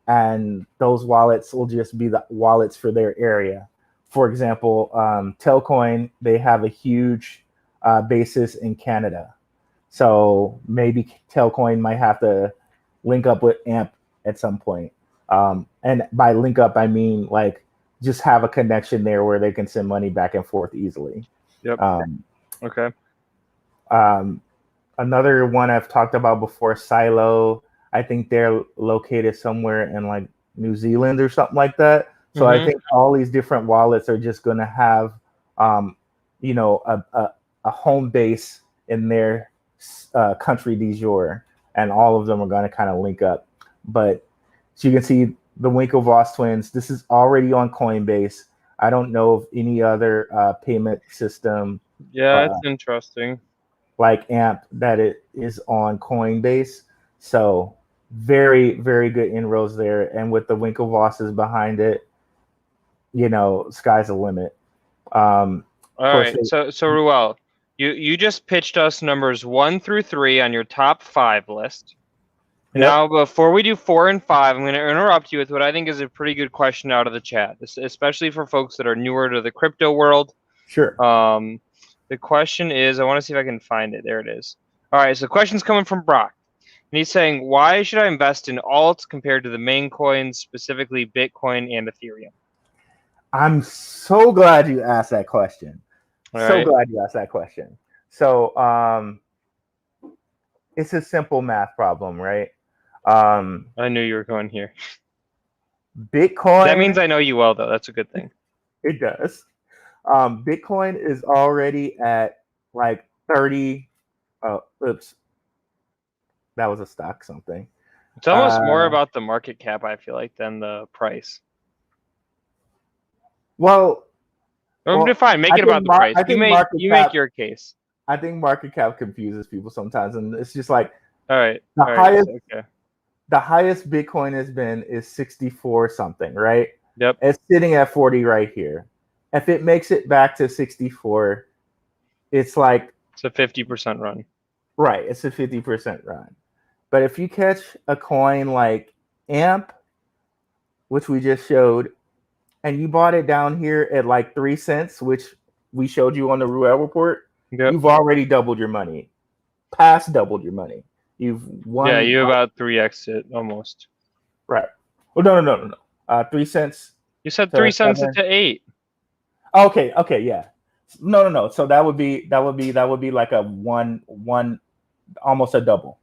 Speaker 6: And those wallets will just be the wallets for their area. For example, Telcoin, they have a huge basis in Canada. So maybe Telcoin might have to link up with AMP at some point. And by link up, I mean like just have a connection there where they can send money back and forth easily.
Speaker 2: Yep. Okay.
Speaker 6: Another one I've talked about before, Silo. I think they're located somewhere in like New Zealand or something like that. So I think all these different wallets are just going to have, a home base in their country du jour, and all of them are going to kind of link up. But so you can see the Winklevoss twins. This is already on Coinbase. I don't know of any other payment system.
Speaker 2: Yeah, it's interesting.
Speaker 6: Like AMP that it is on Coinbase. So very, very good inroads there. And with the Winklevosses behind it, sky's the limit.
Speaker 2: All right. So Ruell, you just pitched us numbers 1 through 3 on your top 5 list. Yep. Now, before we do 4 and 5, I'm going to interrupt you with what I think is a pretty good question out of the chat, especially for folks that are newer to the crypto world.
Speaker 6: Sure.
Speaker 2: The question is, I want to see if I can find it. There it is. All right. So the question's coming from Brock. And he's saying, why should I invest in alts compared to the main coins, specifically Bitcoin and Ethereum?
Speaker 6: I'm so glad you asked that question.
Speaker 2: Glad
Speaker 6: you asked that question. So it's a simple math problem, right?
Speaker 2: I knew you were going here.
Speaker 6: Bitcoin.
Speaker 2: That means I know you well, though. That's a good thing.
Speaker 6: It does. Bitcoin is already at like 30. Oops. That was a stock something.
Speaker 2: It's almost more about the market cap, I feel like, than the price.
Speaker 6: Well,
Speaker 2: fine. Make it about the price. You make your case.
Speaker 6: I think market cap confuses people sometimes, and it's just like
Speaker 2: the
Speaker 6: highest Bitcoin has been is 64 something, right?
Speaker 2: Yep.
Speaker 6: It's sitting at 40 right here. If it makes it back to 64, it's like
Speaker 2: it's a 50% run.
Speaker 6: Right, it's a 50% run. But if you catch a coin like AMP, which we just showed, and you bought it down here at like 3 cents, which we showed you on the Ruell report,
Speaker 2: Yep.
Speaker 6: you've already doubled your money. Past doubled your money. You've won.
Speaker 2: Yeah, you about 3x it almost.
Speaker 6: Right. Oh, no. 3 cents.
Speaker 2: You said
Speaker 6: to
Speaker 2: 3 cents
Speaker 6: 7.
Speaker 2: to 8.
Speaker 6: Okay, yeah. No. So that would be like a one, almost a double,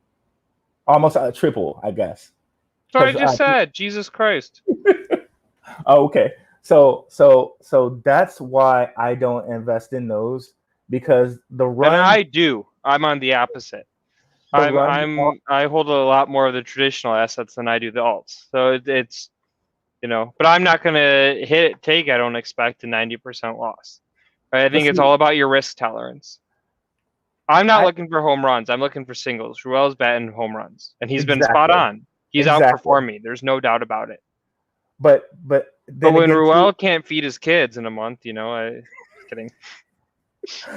Speaker 6: almost a triple, I guess.
Speaker 2: That's what I just said. Jesus Christ.
Speaker 6: Oh, okay. So that's why I don't invest in those, because the run.
Speaker 2: And I do. I'm on the opposite. I hold a lot more of the traditional assets than I do the alts. So it's, but I'm not going to take, I don't expect a 90% loss. Right? I think it's all about your risk tolerance. I'm not looking for home runs. I'm looking for singles. Ruell's batting home runs, and he's been spot on. He's outperformed me. There's no doubt about it.
Speaker 6: But
Speaker 2: when Ruell can't feed his kids in a month, kidding.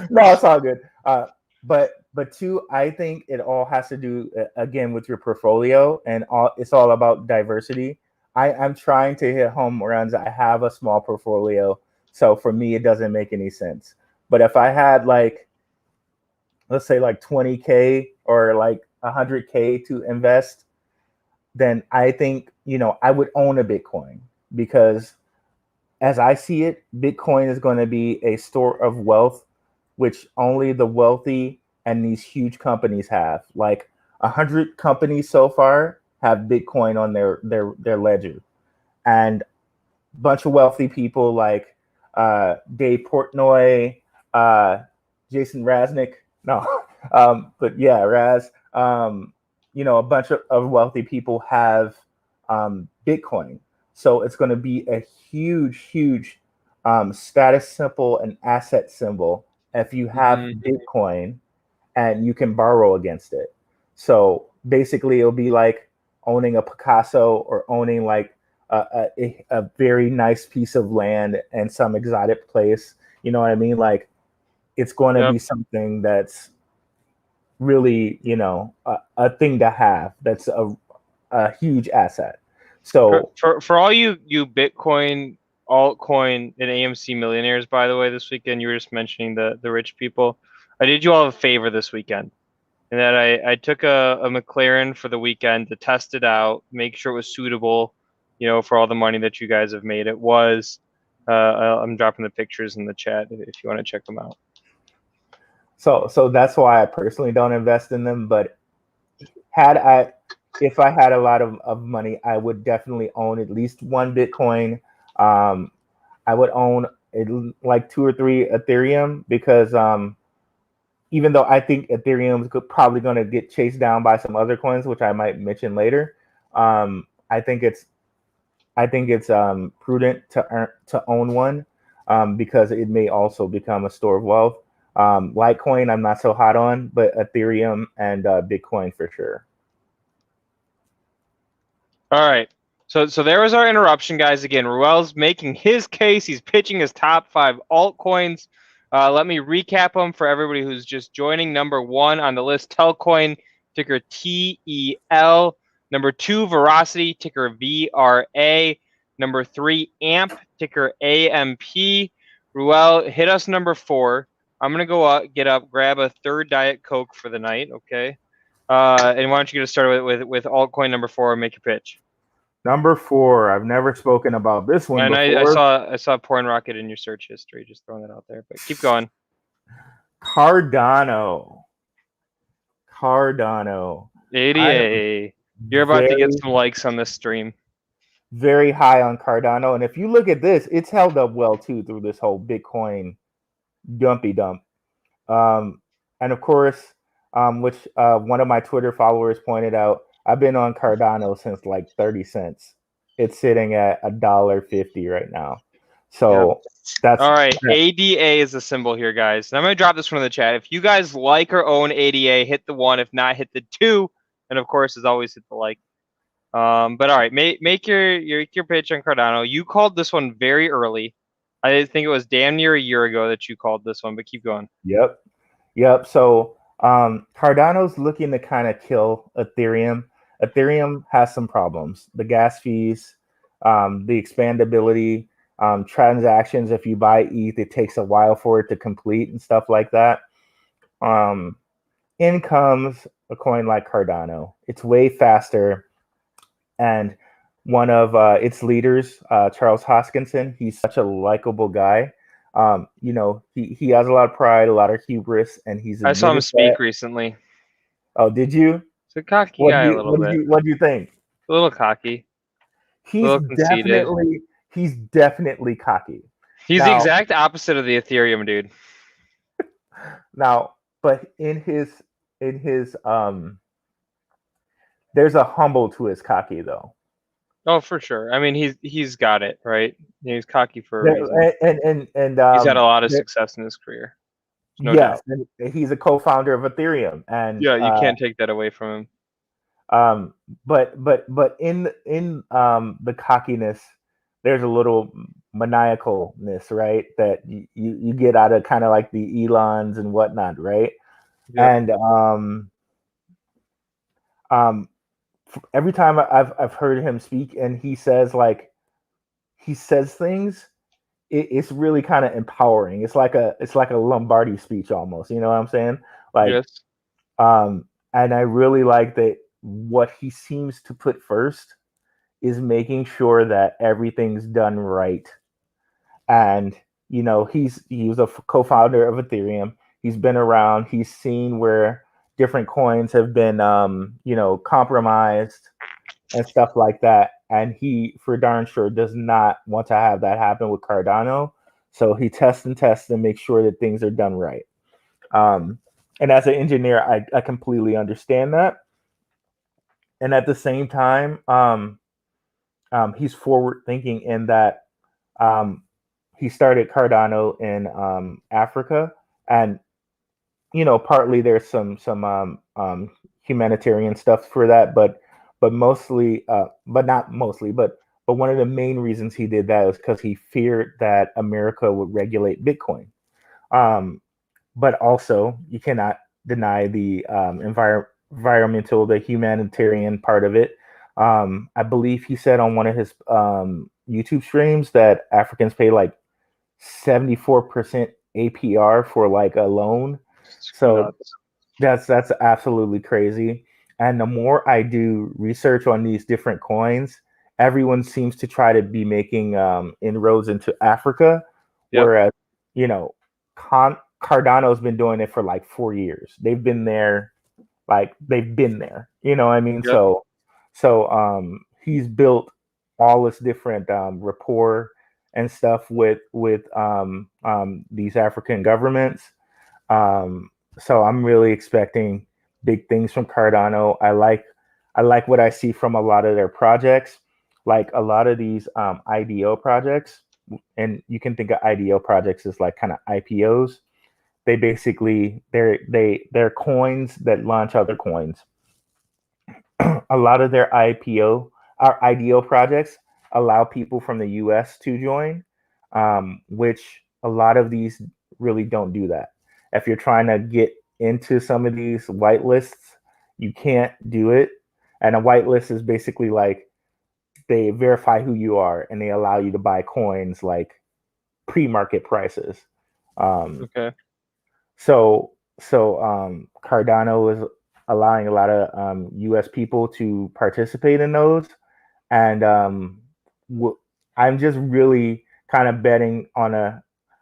Speaker 6: No, it's all good. But two, I think it all has to do again with your portfolio, and it's all about diversity. I'm trying to hit home runs. I have a small portfolio, so for me it doesn't make any sense. But if I had like, let's say like 20K or like 100K to invest, then I think I would own a Bitcoin, because as I see it, Bitcoin is going to be a store of wealth, which only the wealthy and these huge companies have. Like 100 companies so far have Bitcoin on their ledger, and a bunch of wealthy people like Dave Portnoy, Jason Raznick. No, but yeah, Raz. A bunch of wealthy people have Bitcoin, so it's going to be a huge status symbol and asset symbol if you have Bitcoin and you can borrow against it. So basically, it'll be like owning a Picasso or owning like a very nice piece of land in some exotic place. You know what I mean? Like, it's going to be something that's really, a thing to have. That's a huge asset. So
Speaker 2: for all you Bitcoin, altcoin, and AMC millionaires, by the way, this weekend, you were just mentioning the rich people. I did you all a favor this weekend, and that I took a McLaren for the weekend to test it out, make sure it was suitable, for all the money that you guys have made. It was. I'm dropping the pictures in the chat if you want to check them out.
Speaker 6: So that's why I personally don't invest in them. But if I had a lot of money, I would definitely own at least one Bitcoin. I would own like 2 or 3 Ethereum, because even though I think Ethereum is probably going to get chased down by some other coins, which I might mention later, I think it's prudent to own one, because it may also become a store of wealth. Litecoin, I'm not so hot on, but Ethereum and Bitcoin for sure.
Speaker 2: All right. So there was our interruption, guys. Again, Ruell's making his case. He's pitching his top 5 altcoins. Let me recap them for everybody who's just joining. Number 1 on the list, Telcoin, ticker TEL. Number 2, Verasity, ticker VRA. Number 3, AMP, ticker AMP. Ruell, hit us number 4. I'm going to go out, get up, grab a third Diet Coke for the night, okay? And why don't you get us started with altcoin number 4 and make your pitch?
Speaker 6: Number 4, I've never spoken about this one before.
Speaker 2: I saw Porn Rocket in your search history, just throwing that out there. But keep going.
Speaker 6: Cardano.
Speaker 2: ADA. You're about to get some likes on this stream.
Speaker 6: Very high on Cardano. And if you look at this, it's held up well, too, through this whole Bitcoin dumpy dump. And of course, which one of my Twitter followers pointed out, I've been on Cardano since like 30 cents. It's sitting at $1.50 right now. So that's
Speaker 2: all right. ADA is a symbol here, guys. And I'm going to drop this one in the chat. If you guys like or own ADA, hit the 1. If not, hit the 2. And of course, as always, hit the like. But all right, make your pitch on Cardano. You called this one very early. I think it was damn near a year ago that you called this one, but keep going.
Speaker 6: Yep. So Cardano's looking to kind of kill Ethereum. Ethereum has some problems. The gas fees, the expandability, transactions. If you buy ETH, it takes a while for it to complete and stuff like that. In comes a coin like Cardano. It's way faster, and one of its leaders, Charles Hoskinson, he's such a likable guy. He has a lot of pride, a lot of hubris, and he's
Speaker 2: I saw him
Speaker 6: admitted
Speaker 2: speak
Speaker 6: that.
Speaker 2: recently.
Speaker 6: Oh, did you?
Speaker 2: He's a cocky guy a little bit.
Speaker 6: What do you think?
Speaker 2: A little cocky. A
Speaker 6: He's
Speaker 2: little conceited.
Speaker 6: definitely cocky.
Speaker 2: He's the
Speaker 6: Now,
Speaker 2: exact opposite of the Ethereum dude.
Speaker 6: but in his there's a humble to his cocky though.
Speaker 2: Oh, for sure. I mean, he's got it right. He's cocky for a reason.
Speaker 6: And
Speaker 2: He's had a lot of success in his career. No
Speaker 6: yes,
Speaker 2: doubt.
Speaker 6: and he's a co-founder of Ethereum, and
Speaker 2: Yeah, you can't take that away from him.
Speaker 6: But in the cockiness, there's a little maniacalness, right? That you get out of kind of like the Elons and whatnot, right?
Speaker 2: Yeah.
Speaker 6: And every time I've heard him speak, and he says things, it's really kind of empowering. It's like a Lombardi speech almost. You know what I'm saying? Like,
Speaker 2: yes.
Speaker 6: And I really like that. What he seems to put first is making sure that everything's done right. And he was a co-founder of Ethereum. He's been around. He's seen where different coins have been compromised and stuff like that. And he for darn sure does not want to have that happen with Cardano. So he tests and makes sure that things are done right. And as an engineer, I completely understand that. And at the same time, he's forward thinking in that he started Cardano in Africa, and partly there's some humanitarian stuff for that, but mostly, but not mostly, but one of the main reasons he did that was because he feared that America would regulate Bitcoin. But also, you cannot deny the environmental, the humanitarian part of it. I believe he said on one of his YouTube streams that Africans pay like 74% APR for like a loan. So that's absolutely crazy. And the more I do research on these different coins, everyone seems to try to be making inroads into Africa, whereas Cardano's been doing it for like 4 years. They've been there. You know what I mean? Yep. So he's built all this different rapport and stuff with these African governments. So I'm really expecting big things from Cardano. I like what I see from a lot of their projects, like a lot of these IDO projects, and you can think of IDO projects as like kind of IPOs. They basically they're coins that launch other coins. A lot of their IDO projects allow people from the US to join, which a lot of these really don't do that. If you're trying to get into some of these whitelists, you can't do it. And a whitelist is basically like they verify who you are and they allow you to buy coins like pre-market prices.
Speaker 2: Okay.
Speaker 6: So Cardano is allowing a lot of US people to participate in those. And I'm just really kind of betting on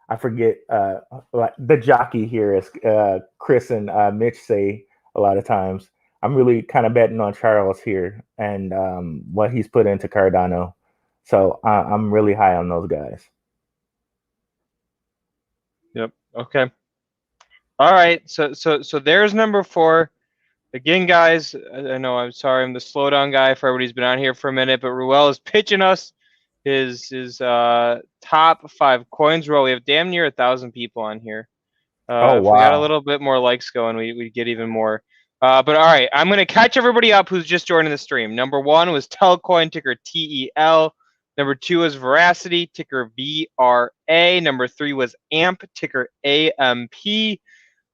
Speaker 6: I forget, like the jockey here, as Chris and Mitch say a lot of times. I'm really kind of betting on Charles here and what he's put into Cardano. So I'm really high on those guys.
Speaker 2: Yep. Okay. All right. So there's number 4. Again, guys, I know I'm sorry I'm the slowdown guy for everybody who's been on here for a minute, but Ruell is pitching us his top 5 coins. Ruell, we have damn near 1,000 people on here.
Speaker 6: Oh, wow.
Speaker 2: If we got a little bit more likes going, we'd get even more. But all right, I'm going to catch everybody up who's just joining the stream. Number 1 was Telcoin, ticker TEL. Number 2 was Verasity, ticker VRA. Number 3 was AMP, ticker AMP.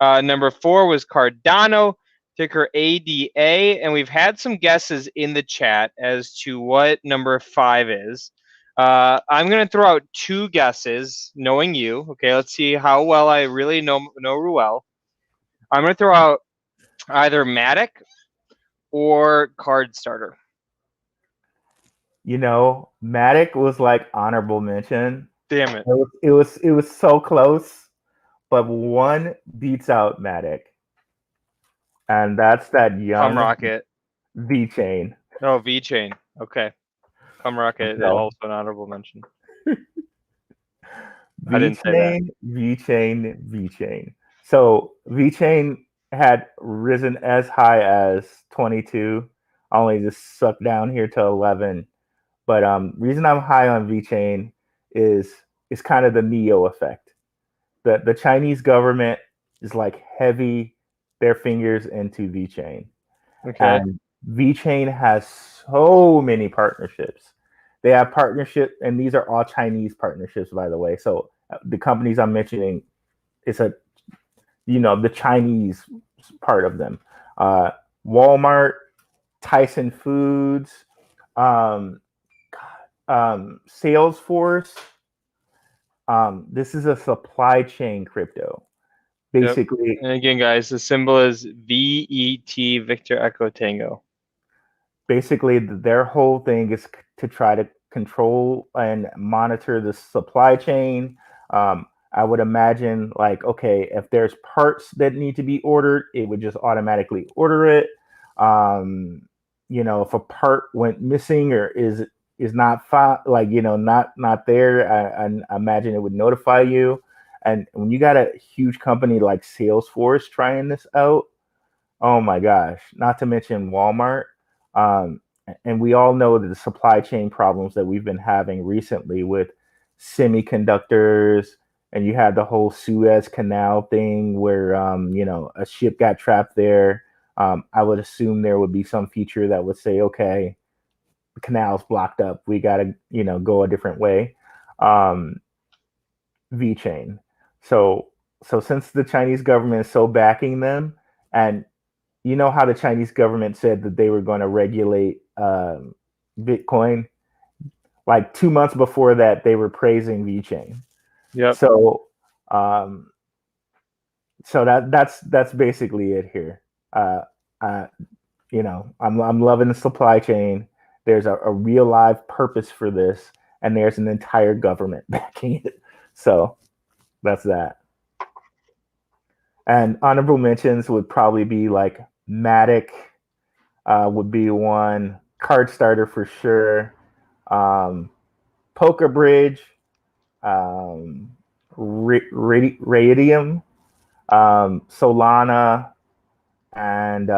Speaker 2: Number 4 was Cardano, ticker ADA, and we've had some guesses in the chat as to what number 5 is. I'm going to throw out 2 guesses, knowing you. Okay, let's see how well I really know Ruell. I'm going to throw out either Matic or Card Starter.
Speaker 6: You know, Matic was like honorable mention.
Speaker 2: Damn it.
Speaker 6: It was so close, but one beats out Matic. And that's that young
Speaker 2: Rocket.
Speaker 6: VeChain.
Speaker 2: Oh, VeChain. Okay. Rocket is also an honorable mention. I didn't say that.
Speaker 6: VeChain. So VeChain had risen as high as 22, only just sucked down here to 11. But reason I'm high on VeChain is kind of the Neo effect. The Chinese government is like heavy their fingers into VeChain.
Speaker 2: Okay.
Speaker 6: And VeChain has so many partnerships. They have partnership, and these are all Chinese partnerships, by the way. So the companies I'm mentioning, it's the Chinese part of them. Walmart, Tyson Foods, Salesforce. This is a supply chain crypto. Basically,
Speaker 2: yep. And again, guys, the symbol is VET, Victor Echo Tango.
Speaker 6: Basically, their whole thing is to try to control and monitor the supply chain. I would imagine, like, okay, if there's parts that need to be ordered, it would just automatically order it. If a part went missing or is not not there, I imagine it would notify you. And when you got a huge company like Salesforce trying this out, oh my gosh! Not to mention Walmart. And we all know that the supply chain problems that we've been having recently with semiconductors, and you had the whole Suez Canal thing where a ship got trapped there. I would assume there would be some feature that would say, okay, the canal's blocked up, we gotta go a different way. VeChain. So since the Chinese government is so backing them, and you know how the Chinese government said that they were going to regulate Bitcoin, like 2 months before that, they were praising VeChain.
Speaker 2: Yep.
Speaker 6: So that's basically it here. I'm loving the supply chain. There's a real live purpose for this, and there's an entire government backing it. So that's that. And honorable mentions would probably be like Matic would be one, Card Starter for sure, Polkabridge, Radium, Solana, and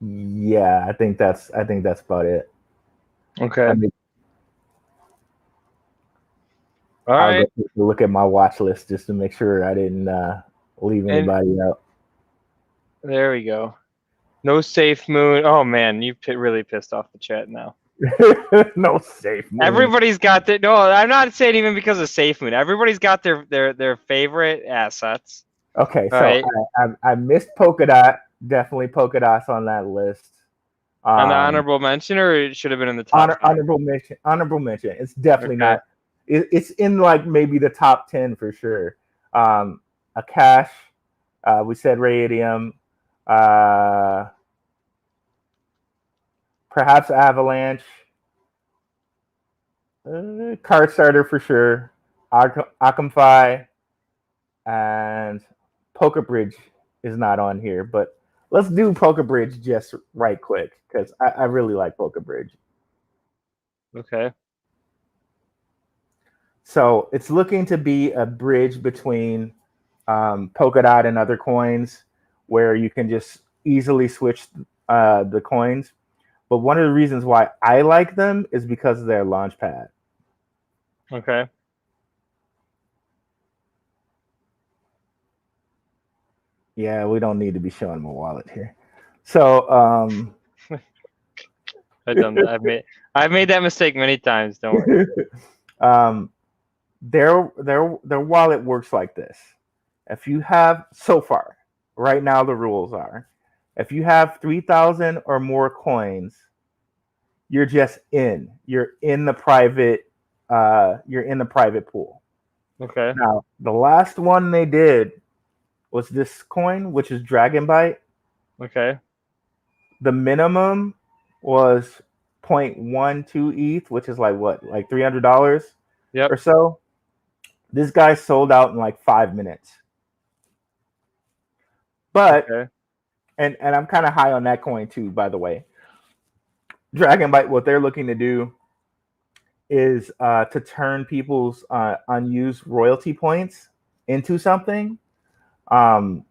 Speaker 6: I think that's about it.
Speaker 2: Okay. All right.
Speaker 6: I'll go look at my watch list just to make sure I didn't leave anybody out.
Speaker 2: There we go. No Safe Moon. Oh man, you really pissed off the chat now.
Speaker 6: No Safe Moon.
Speaker 2: Everybody's got their. No, I'm not saying even because of Safe Moon. Everybody's got their favorite assets.
Speaker 6: Okay, so
Speaker 2: right.
Speaker 6: I missed Polkadot. Definitely Polkadot's on that list.
Speaker 2: On the honorable mention, or it should have been in the top.
Speaker 6: Honorable mention. Honorable mention. It's definitely not. It's in like maybe the top 10 for sure. Akash, we said Radium, perhaps Avalanche, Card Starter for sure, Akamfi, and Polkabridge is not on here, but let's do Polkabridge just right quick because I really like Polkabridge.
Speaker 2: Okay.
Speaker 6: So it's looking to be a bridge between Polkadot and other coins where you can just easily switch the coins. But one of the reasons why I like them is because of their launchpad.
Speaker 2: Okay.
Speaker 6: Yeah, we don't need to be showing my wallet here. So
Speaker 2: I've made that mistake many times. Don't worry.
Speaker 6: their wallet works like this. If you have, so far, right now the rules are, if you have 3,000 or more coins, you're just in. You're in the private pool.
Speaker 2: Okay.
Speaker 6: Now, the last one they did was this coin, which is Dragon Byte.
Speaker 2: Okay.
Speaker 6: The minimum was 0.12 ETH, which is like what, like $300
Speaker 2: Yep.
Speaker 6: or so. This guy sold out in like 5 minutes. But
Speaker 2: Okay.
Speaker 6: and I'm kind of high on that coin too, by the way. Dragon Byte, what they're looking to do is to turn people's unused royalty points into something. And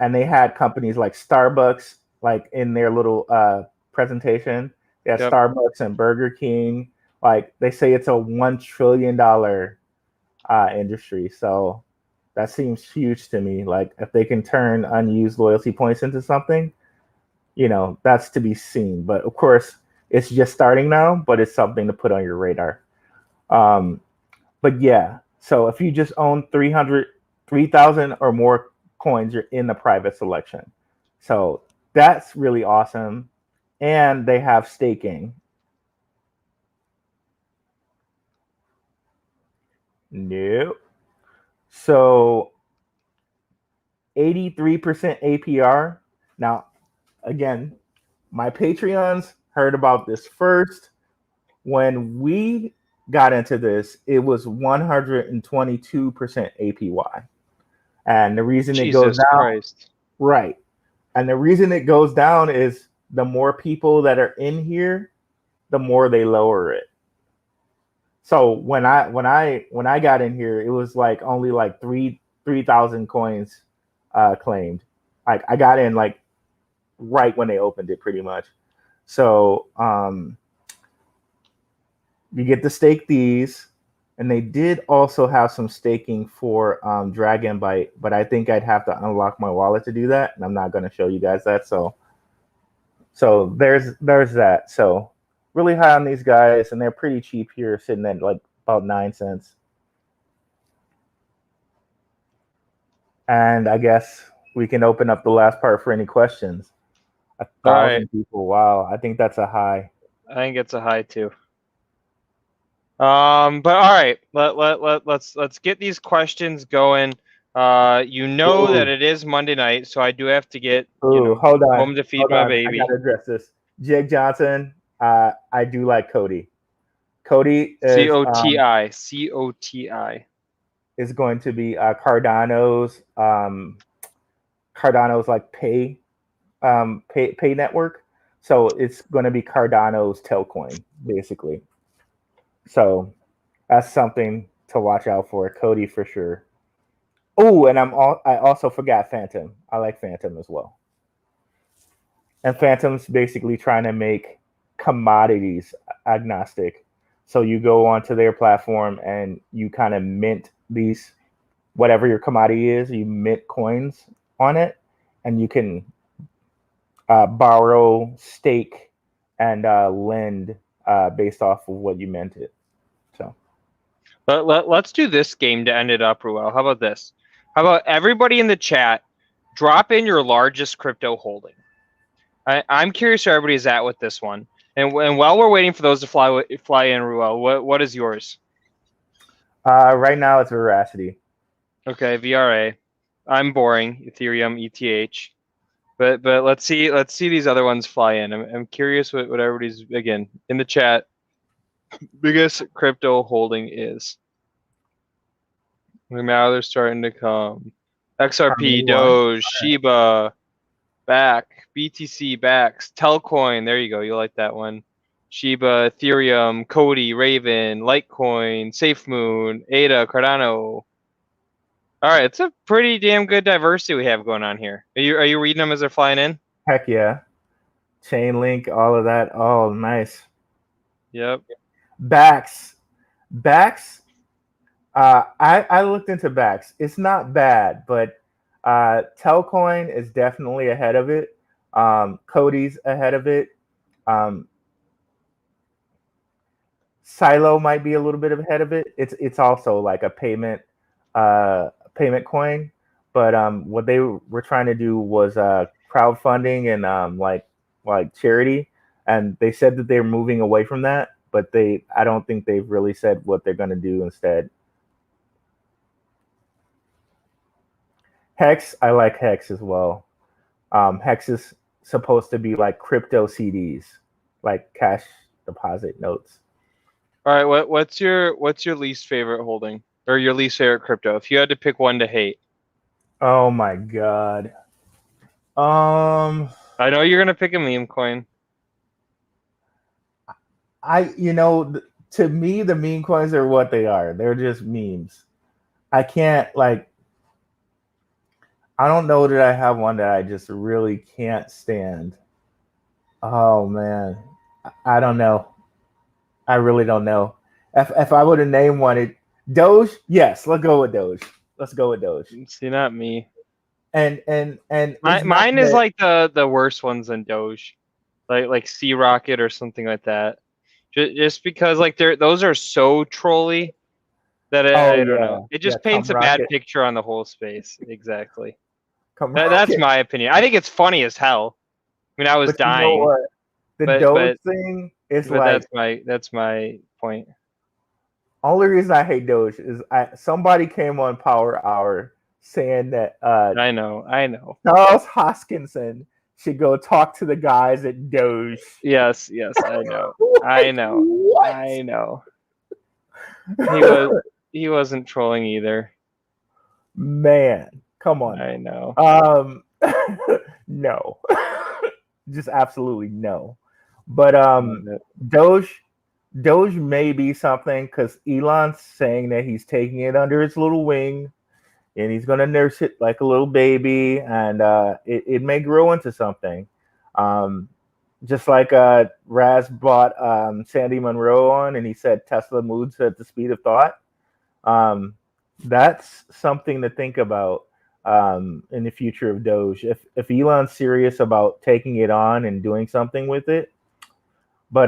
Speaker 6: they had companies like Starbucks, like in their little presentation. They had
Speaker 2: Yep.
Speaker 6: Starbucks and Burger King. Like they say it's a $1 trillion industry. So that seems huge to me. Like if they can turn unused loyalty points into something, that's to be seen. But of course, it's just starting now, but it's something to put on your radar. But yeah, so if you just own 3,000 or more coins, you're in the private selection. So that's really awesome. And they have staking. Nope. So 83% APR. Now, again, my Patreons heard about this first. When we got into this, it was 122% APY. And the reason it goes down,
Speaker 2: Christ.
Speaker 6: right? And the reason it goes down is the more people that are in here, the more they lower it. So when I got in here, it was like only like 3,000 coins claimed. Like I got in like right when they opened it, pretty much. So you get to stake these, and they did also have some staking for Dragon Byte, but I think I'd have to unlock my wallet to do that, and I'm not going to show you guys that. So there's that. So really high on these guys, and they're pretty cheap here, sitting at like about 9 cents. And I guess we can open up the last part for any questions. 1,000 people. Wow, I think that's a high.
Speaker 2: I think it's a high too. But all right, let's get these questions going. That it is Monday night, so I do have to get
Speaker 6: hold on,
Speaker 2: home to feed my baby.
Speaker 6: I gotta address this. Jake Johnson, I do like Cody. Cody is
Speaker 2: COTI
Speaker 6: is going to be Cardano's like pay network. So it's going to be Cardano's Telcoin, basically. So that's something to watch out for. Cody for sure. Oh, and I also forgot Phantom. I like Phantom as well. And Phantom's basically trying to make commodities agnostic. So you go onto their platform and you kind of mint these, whatever your commodity is, you mint coins on it, and you can borrow, stake, and lend based off of what you minted. So,
Speaker 2: let's do this game to end it up, Ruel. How about this? How about everybody in the chat drop in your largest crypto holding? I'm curious where everybody's at with this one. And while we're waiting for those to fly in, Ruel, what is yours?
Speaker 6: Right now it's Verasity.
Speaker 2: Okay, VRA. I'm boring. Ethereum, ETH. But let's see these other ones fly in. I'm curious what everybody's, again, in the chat, biggest crypto holding is. Now they're starting to come. XRP, Doge, Shiba, back, BTC, backs, Telcoin. There you go. You like that one. Shiba, Ethereum, Cody, Raven, Litecoin, SafeMoon, ADA, Cardano. All right, it's a pretty damn good diversity we have going on here. Are you reading them as they're flying in?
Speaker 6: Heck yeah. Chainlink, all of that. Oh, nice.
Speaker 2: Yep.
Speaker 6: Backs. I looked into Backs. It's not bad, but Telcoin is definitely ahead of it. Cody's ahead of it. Silo might be a little bit ahead of it. It's also like a payment coin, but what they were trying to do was crowdfunding and like charity, and they said that they're moving away from that, but I don't think they've really said what they're going to do instead. Hex, I like Hex as well. Hex is supposed to be like crypto CDs, like cash deposit notes.
Speaker 2: All right, what's your least favorite holding or your least favorite crypto? If you had to pick one to hate.
Speaker 6: Oh my god.
Speaker 2: I know you're gonna pick a meme coin.
Speaker 6: To me, the meme coins are what they are. They're just memes. I can't I don't know that I have one that I just really can't stand. Oh man, I don't know. I really don't know. If I were to name one, Doge. Yes, let's go with Doge. Let's go with Doge.
Speaker 2: See, not me.
Speaker 6: And
Speaker 2: mine is like the worst ones in Doge, like Sea Rocket or something like that. Just because like those are so trolly that I don't know. It just paints a bad picture on the whole space. Exactly. That's my opinion. I think it's funny as hell. I mean, I was dying.
Speaker 6: You know what? Doge thing is like
Speaker 2: that's my point.
Speaker 6: Only reason I hate Doge is somebody came on Power Hour saying that
Speaker 2: I know
Speaker 6: Charles Hoskinson should go talk to the guys at Doge.
Speaker 2: Yes, I know. I know.
Speaker 6: What?
Speaker 2: I know. He wasn't trolling either.
Speaker 6: Man, come on.
Speaker 2: I know.
Speaker 6: No. Just absolutely no. But Doge may be something because Elon's saying that he's taking it under his little wing and he's going to nurse it like a little baby, and it may grow into something. Just like Raz bought Sandy Monroe on, and he said Tesla moves at the speed of thought. That's something to think about in the future of Doge. If Elon's serious about taking it on and doing something with it, but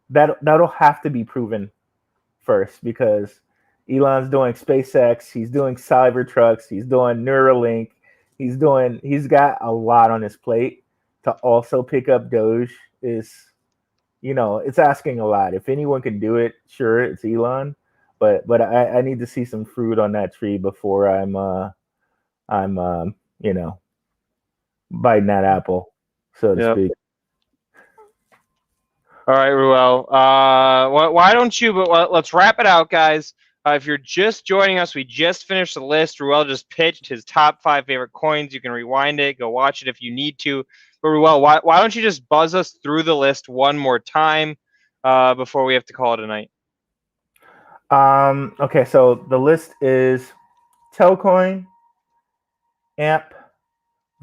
Speaker 6: that'll have to be proven first, because Elon's doing SpaceX, he's doing Cybertrucks, he's doing Neuralink, he's got a lot on his plate. To also pick up Doge is, it's asking a lot. If anyone can do it, sure, it's Elon, but I need to see some fruit on that tree before I'm biting that apple, so to speak.
Speaker 2: All right, Ruell. Why don't you? But let's wrap it out, guys. If you're just joining us, we just finished the list. Ruell just pitched his top 5 favorite coins. You can rewind it, go watch it if you need to. But Ruell, why don't you just buzz us through the list one more time before we have to call it a night?
Speaker 6: Okay, so the list is Telcoin, AMP,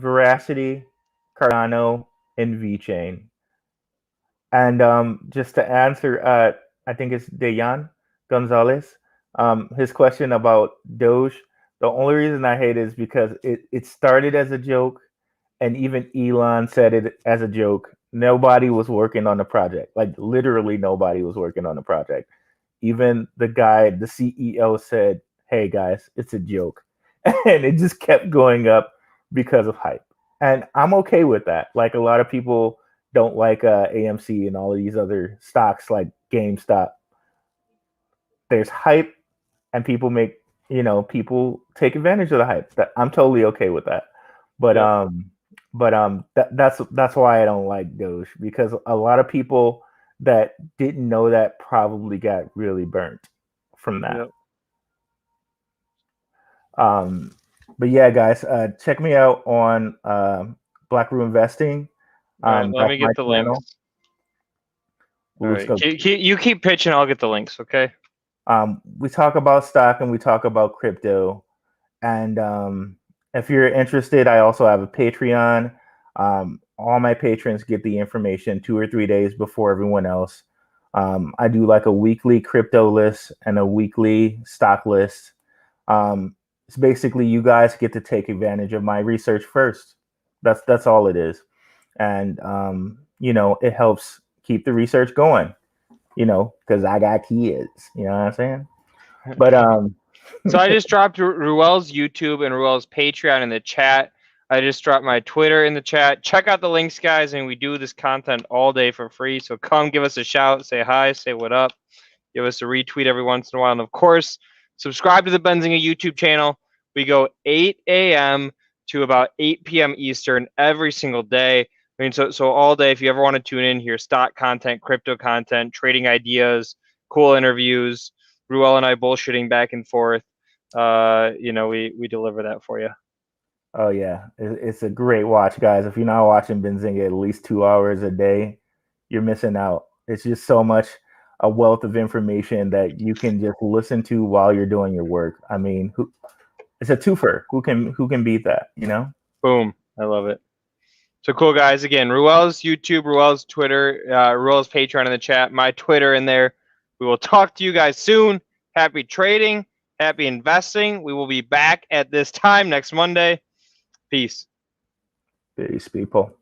Speaker 6: Verasity, Cardano, and VeChain. And just to answer, I think it's Dayan Gonzalez, his question about Doge. The only reason I hate it is because it started as a joke, and even Elon said it as a joke. Nobody was working on the project. Like literally nobody was working on the project. Even the CEO said, "Hey guys, it's a joke." And it just kept going up because of hype. And I'm okay with that. Like a lot of people don't like AMC and all of these other stocks like GameStop. There's hype, and people people take advantage of the hype. I'm totally okay with that. But that's why I don't like Doge, because a lot of people that didn't know that probably got really burnt from that. Yep. But yeah, guys, check me out on Black Room Investing.
Speaker 2: Let me get the links. All right. You keep pitching, I'll get the links, okay?
Speaker 6: We talk about stock and we talk about crypto. And if you're interested, I also have a Patreon. All my patrons get the information 2 or 3 days before everyone else. I do like a weekly crypto list and a weekly stock list. It's basically you guys get to take advantage of my research first. That's all it is. And it helps keep the research going, you know, because I got kids. You know what I'm saying? But
Speaker 2: So I just dropped Ruell's YouTube and Ruell's Patreon in the chat. I just dropped my Twitter in the chat. Check out the links, guys, and we do this content all day for free. So come give us a shout, say hi, say what up, give us a retweet every once in a while. And of course, subscribe to the Benzinga YouTube channel. We go 8 a.m. to about 8 p.m. Eastern every single day. I mean, so all day, if you ever want to tune in here, stock content, crypto content, trading ideas, cool interviews, Ruell and I bullshitting back and forth. You know, we deliver that for you.
Speaker 6: oh yeah, it's a great watch, guys. If you're not watching Benzinga at least 2 hours a day, you're missing out. It's just so much a wealth of information that you can just listen to while you're doing your work. I mean, it's a twofer. Who can beat that? You know?
Speaker 2: Boom. I love it. So cool, guys. Again, Ruell's YouTube, Ruell's Twitter, Ruell's Patreon in the chat, my Twitter in there. We will talk to you guys soon. Happy trading. Happy investing. We will be back at this time next Monday. Peace.
Speaker 6: Peace, people.